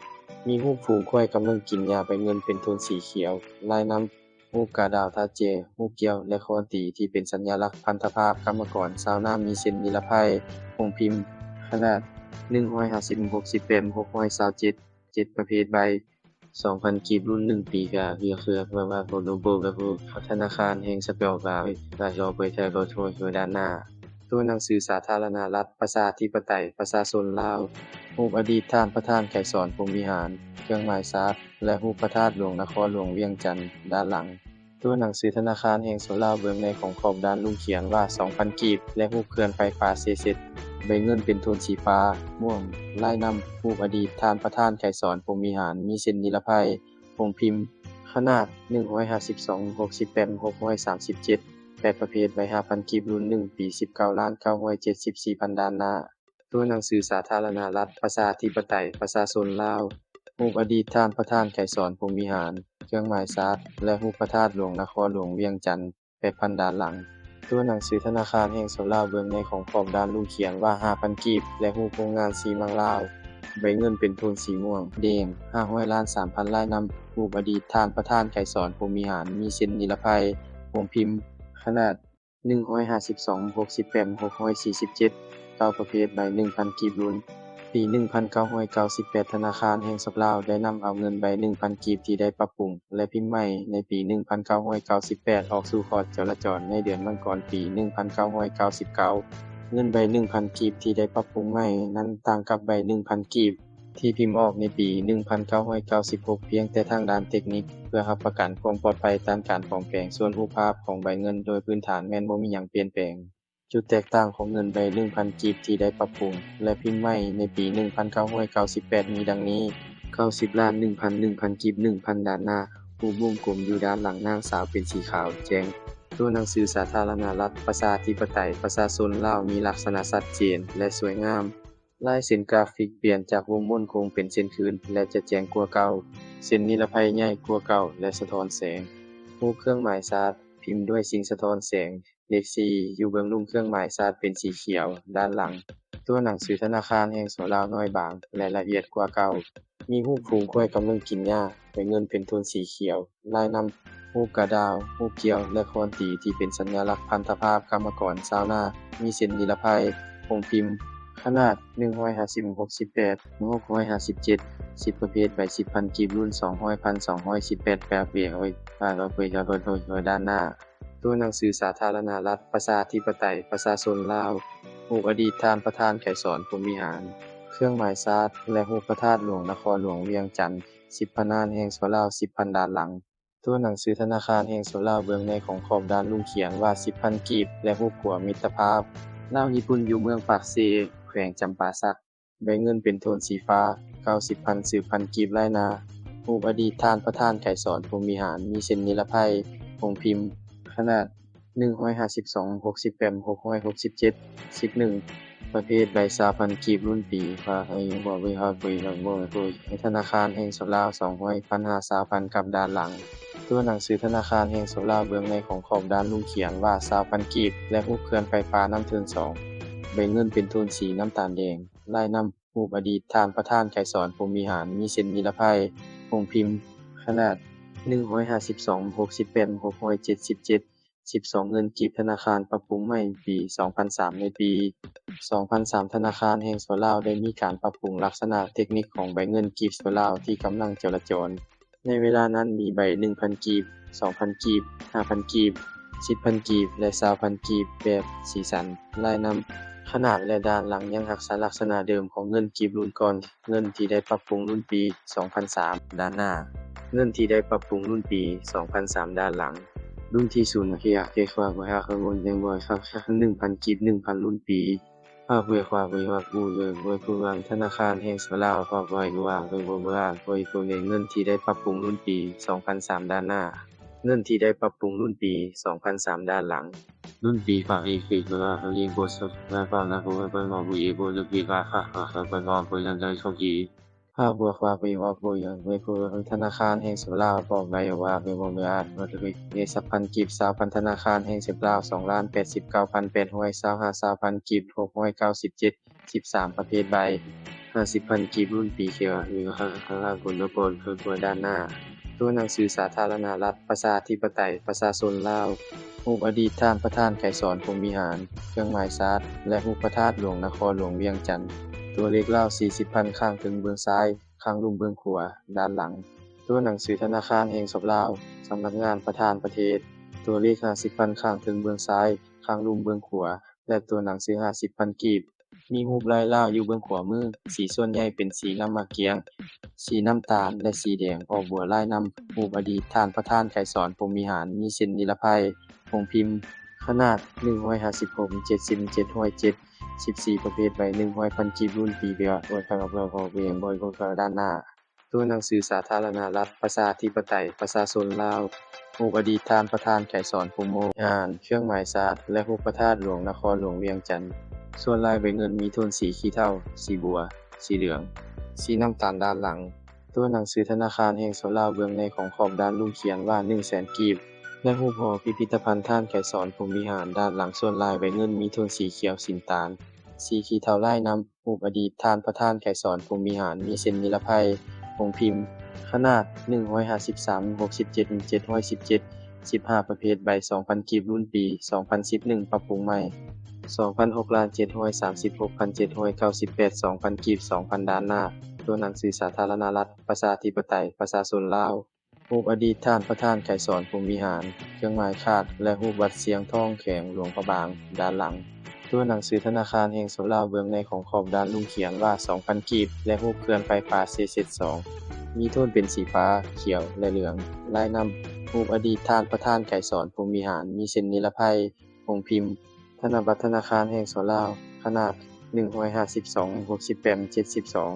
มีรูปฝูงควายกำลังกินหญ้าใบเงินเป็นโทนสีเขียวลายน้ำรูปกระดาวทาเจรูปเกี่ยวและโคนตีที่เป็นสัญลักษณ์พันธภาพกรรมกรชาวนามีเส้นนิรภัยคงพิมพ์ขนาด150 68 627 7ประเภทใบ 2,000 กีบรุ่น1ปีก็คือว่าโปรโตโกก็คือธนาคารแห่งสเปนว่าจะเปิดใช้ก็ช่วยอยู่ด้านหน้าตัวหนังสือสาธารณรัฐประชาธิปไตยประชาชนลาวรูปอดีตท่านประธานไกรสอนพรหมวิหารเครื่องหมายศาสตร์และรูปพระธาตุหลวงนครหลวงเวียงจันทน์ด้านหลังตัวหนังสือธนาคารแห่งลาวเบื้องในของขอบด้านลุงเขียนว่า 2,000 กีบและรูปเคลื่อนไฟฟ้าเซตใบเงินเป็นโทนสีฟ้าม่วงลายนำรูปอดีตท่านประธานไกรสอนพรหมวิหารมีเส้นนิรภัยคงพิมพ์ขนาด152 68 637 8ประเภทใบ 5,000 กีบรุ่น1ปี 19,974,000 ด้านหน้าตัวหนังสือสาธารณรัฐประชาธิปไตยประชาชนลาวรูปอดีตท่านประธานไกรสอนพรหมวิหารเครื่องหมายศาสตร์และรูปพระธาตุหลวงนครหลวงเวียงจันทน์8,000 ด้านหลังตัวหนังสือธนาคารแห่งลาวเบื้องในของขอบด้านลุงเขียนว่า 5,000 กีบและรูปโรงงานสีเมืองลาวใบเงินเป็นโทนสีม่วงแดง500 ล้าน 3,000 ลายนำรูปอดีตท่านประธานไกรสอนพรหมวิหารมีเส้นนิรภัยวงพิมพ์ขนาด152 68 647 9ประเภทใบ 1,000 กีบรุ่นปี 1998 ธนาคารแห่งลาวได้นำเอาเงินใบ 1,000 กีบที่ได้ปรับปรุงและพิมพ์ใหม่ในปี 1998 ออกสู่ขอดจราจรในเดือนมังกรปี 1999 เงินใบ 1,000 กีบที่ได้ปรับปรุงใหม่นั้นต่างกับใบ 1,000 กีบที่พิมพ์ออกในปี 1996 เพียงแต่ทางด้านเทคนิคเพื่อรับประกันความปลอดภัยด้านการปลอมแปลงส่วนรูปภาพของใบเงินโดยพื้นฐานแม่นบ่มีหยังเปลี่ยนแปลงจุดแตกต่างของเงินใบ 1,000 กีบที่ได้ปรับปรุงและพิมพ์ใหม่ในปี 1998 มีดังนี้ 90 ล้าน 1,000 1,000 กีบ 1,000 ด้านหน้ารูปวงกลมอยู่ด้านหลังนางสาวเป็นสีขาวแจ้งตัวหนังสือสาธารณรัฐประชาธิปไตยประชาชนลาวมีลักษณะชัดเจนและสวยงามลายเส้นกราฟิกเปลี่ยนจากวงม่นคงเป็นเส้นคืนและจะแจ้งกว่าเก่าเส้นนิรภัยใหญ่กว่าเก่าและสะท้อนแสงรูปเครื่องหมายชาร์ตพิมพ์ด้วยสิ่งสะท้อนแสงเลข4อยู่เบื้องลุ่มเครื่องหมายชาร์ตเป็นสีเขียวด้านหลังตัวหนังสือธนาคารแห่งลาวน้อยบางและละเอียดกว่าเก่ามีรูปฝูงควายกำลังกินหญ้าใบเงินเป็นโทนสีเขียวลายนำรูปกระดาวรูปเกี่ยวและโคนตีที่เป็นสัญลักษณ์พันธภาพกรรมกรชาวนามีเส้นนิรภัยคงพิมพ์ขนาด150 68 657 10ประเภทใบ 10,000 กีบรุ่น 200,218 แบบเวียงเราคุยจะโดยด้านหน้าตัวหนังสือสาธารณรัฐประชาธิปไตยประชาชนลาวรูปอดีตท่านประธานไกรสอนพรหมวิหารเครื่องหมายชาร์ตและรูปพระธาตุหลวงนครหลวงเวียงจันทน์10 พระนานแห่งลาว 10,000 ด้านหลังตัวหนังสือธนาคารแห่งลาวเบื้องในของขอบด้านลุงเขียนว่า 10,000 กีบและรูปขัวมิตรภาพลาวญี่ปุ่นอยู่เมืองปากเซแขวงจำปาสักใบเงินเป็นโทนสีฟ้า 90,000 สืบพันกีบไร่นารูปอดีตท่านประธานไกรสอนพรหมวิหารมีเส้นนิรภัยคงพิมพ์ขนาด152 68 667 11ประเภทใบ 20,000 กีบรุ่นปีว่าบ่ไว้ฮอดบ่ธนาคารแห่งลาว 200,000 20,000 กับด้านหลังตัวหนังสือธนาคารแห่งลาวเบื้องในของขอบด้านลุงเขียนว่า 20,000 กีบและรูปเคลื่อนไฟฟ้าน้ำเทิง2ใบเงินเป็นโทนสีน้ำตาลแดงลายนำรูปอดีตท่านประธานไกรสอนพรหมวิหารมีเส้นนิรภัยคงพิมพ์ขนาด152 68 677 12เงินกีบธนาคารปรับปรุงใหม่ปี 2003 ในปี 2003 ธนาคารแห่งลาวได้มีการปรับปรุงลักษณะเทคนิคของใบเงินกีบลาวที่กำลังจราจร ในเวลานั้นมีใบ 1,000 กีบ 2,000 กีบ 5,000 กีบ 10,000 กีบ และ 20,000 กีบแบบสีสันลายนำขนาดและด้านหลังยังรักษาลักษณะเดิมของเงินกีบรุ่นก่อนเงินที่ได้ปรับปรุงรุ่นปี 2003 ด้านหน้าเงินที่ได้ปรับปรุงรุ่นปี 2003 ด้านหลังรุ่นที่ศูนย์เฮียเกควาบ่ฮักงนยังบ่ฮัก 1,000 กีบ 1,000 รุ่นปีภาพเวควาบ่ฮักบูเลยบ่ผู้วางธนาคารแห่งสลาวภาพไว้ว่าโดยบ่ว่าโดยตัวเงินที่ได้ปรับปรุงรุ่นปี 2003 ด้านหน้าเงินที่ได้ปรับปรุงรุ่นปี 2003 ด้านหลังรุ่นปีฝากอีกคือว่าเรียนบทสักแล้วก็นะผู้เป็นหมอผู้อีกลึกวิกาค่ะเป็นหมอผู้ยังได้โชคดีภาพบวกว่าไปว่าผู้ยังไว้ผู้ธนาคารแห่งสลาวบอกไว้ว่าเป็นบ่มีอาจว่าจะไปในสักพันกีบ20,000ธนาคารแห่งสลาว 2,89,825 20,000 กีบ 697 13 ประเภทใบ 50,000 กีบรุ่นปีเขียวหรือข้างล่างบนบนคือตัวด้านหน้าตัวหนังสือสาธารณรัฐประชาธิปไตยประชาชนลาวรูปอดีตท่านประธานไกรสอนพรหมวิหารเครื่องหมายชาร์ตและรูปพระธาตุหลวงนครหลวงเวียงจันทน์ตัวเลขลาว 40,000 ข้างถึงเบื้องซ้ายข้างลุ่มเบื้องขวาด้านหลังตัวหนังสือธนาคารแห่งลาวสำนักงานประธานประเทศตัวเลข 50,000 ข้างถึงเบื้องซ้ายข้างลุ่มเบื้องขวาและตัวหนังสือ 50,000 กีบมีรูปลายลาวอยู่เบื้องขวามือสีส่วนใหญ่เป็นสีน้ำมะเกียงสีน้ำตาลและสีแดงออกบัวลายนำรูปอดีตท่านประธานไกรสอนพรหมวิหารมีเส้นนิรภัยคงพิมพ์ขนาด156 7707 14 ประเภทใบ 100,000 กีบรุ่นปีเบียโดยคำเราของเวียงบอยกองด้านหน้าตัวหนังสือสาธารณรัฐประชาธิปไตยประชาชนลาวรูปอดีตท่านประธานไกรสอนพรหมวิหารเครื่องหมายชาติและรูปพระธาตุหลวงนครหลวงเวียงจันทน์ส่วนลายใบเงินมีโทนสีขี้เถ้าสีบัวสีเหลืองสีน้ำตาลด้านหลังตัวหนังสือธนาคารแห่งลาวเบื้องในของขอบด้านลุ่มเขียนว่า 100,000 กีบและรูปหอพิพิธภัณฑ์ท่านไกรสอนพรหมวิหารด้านหลังส่วนลายใบเงินมีโทนสีเขียวสินตาลสีขี้เถ้าลายนำรูปอดีตท่านประธานไกรสอนพรหมวิหารมีเส้นนิรภัยคงพิมพ์ขนาด153 67 717 15 ประเภทใบ 2,000 กีบรุ่นปี 2011 ปรับปรุงใหม่ 26,736,798 2,000 กีบ 2,000 ด้านหน้าตัวหนังสือสาธารณรัฐประชาธิปไตยประชาชนลาวรูปอดีตท่านประธานไกรสอนพรหมวิหารเครื่องหมายคาดและรูปวัดเสียงทองแข็งหลวงพระบางด้านหลังตัวหนังสือธนาคารแห่งลาวเบื้องในของขอบด้านลุ่มเขียนว่า 2,000 กีบและรูปเคลื่อนไฟฟ้าเซต2มีโทนเป็นสีฟ้าเขียวและเหลืองลายนำรูปอดีตท่านประธานไกรสอนพรหมวิหารมีเส้นนิรภัยคงพิมพ์ธนบัตรธนาคารแห่งลาวขนาด152 68 72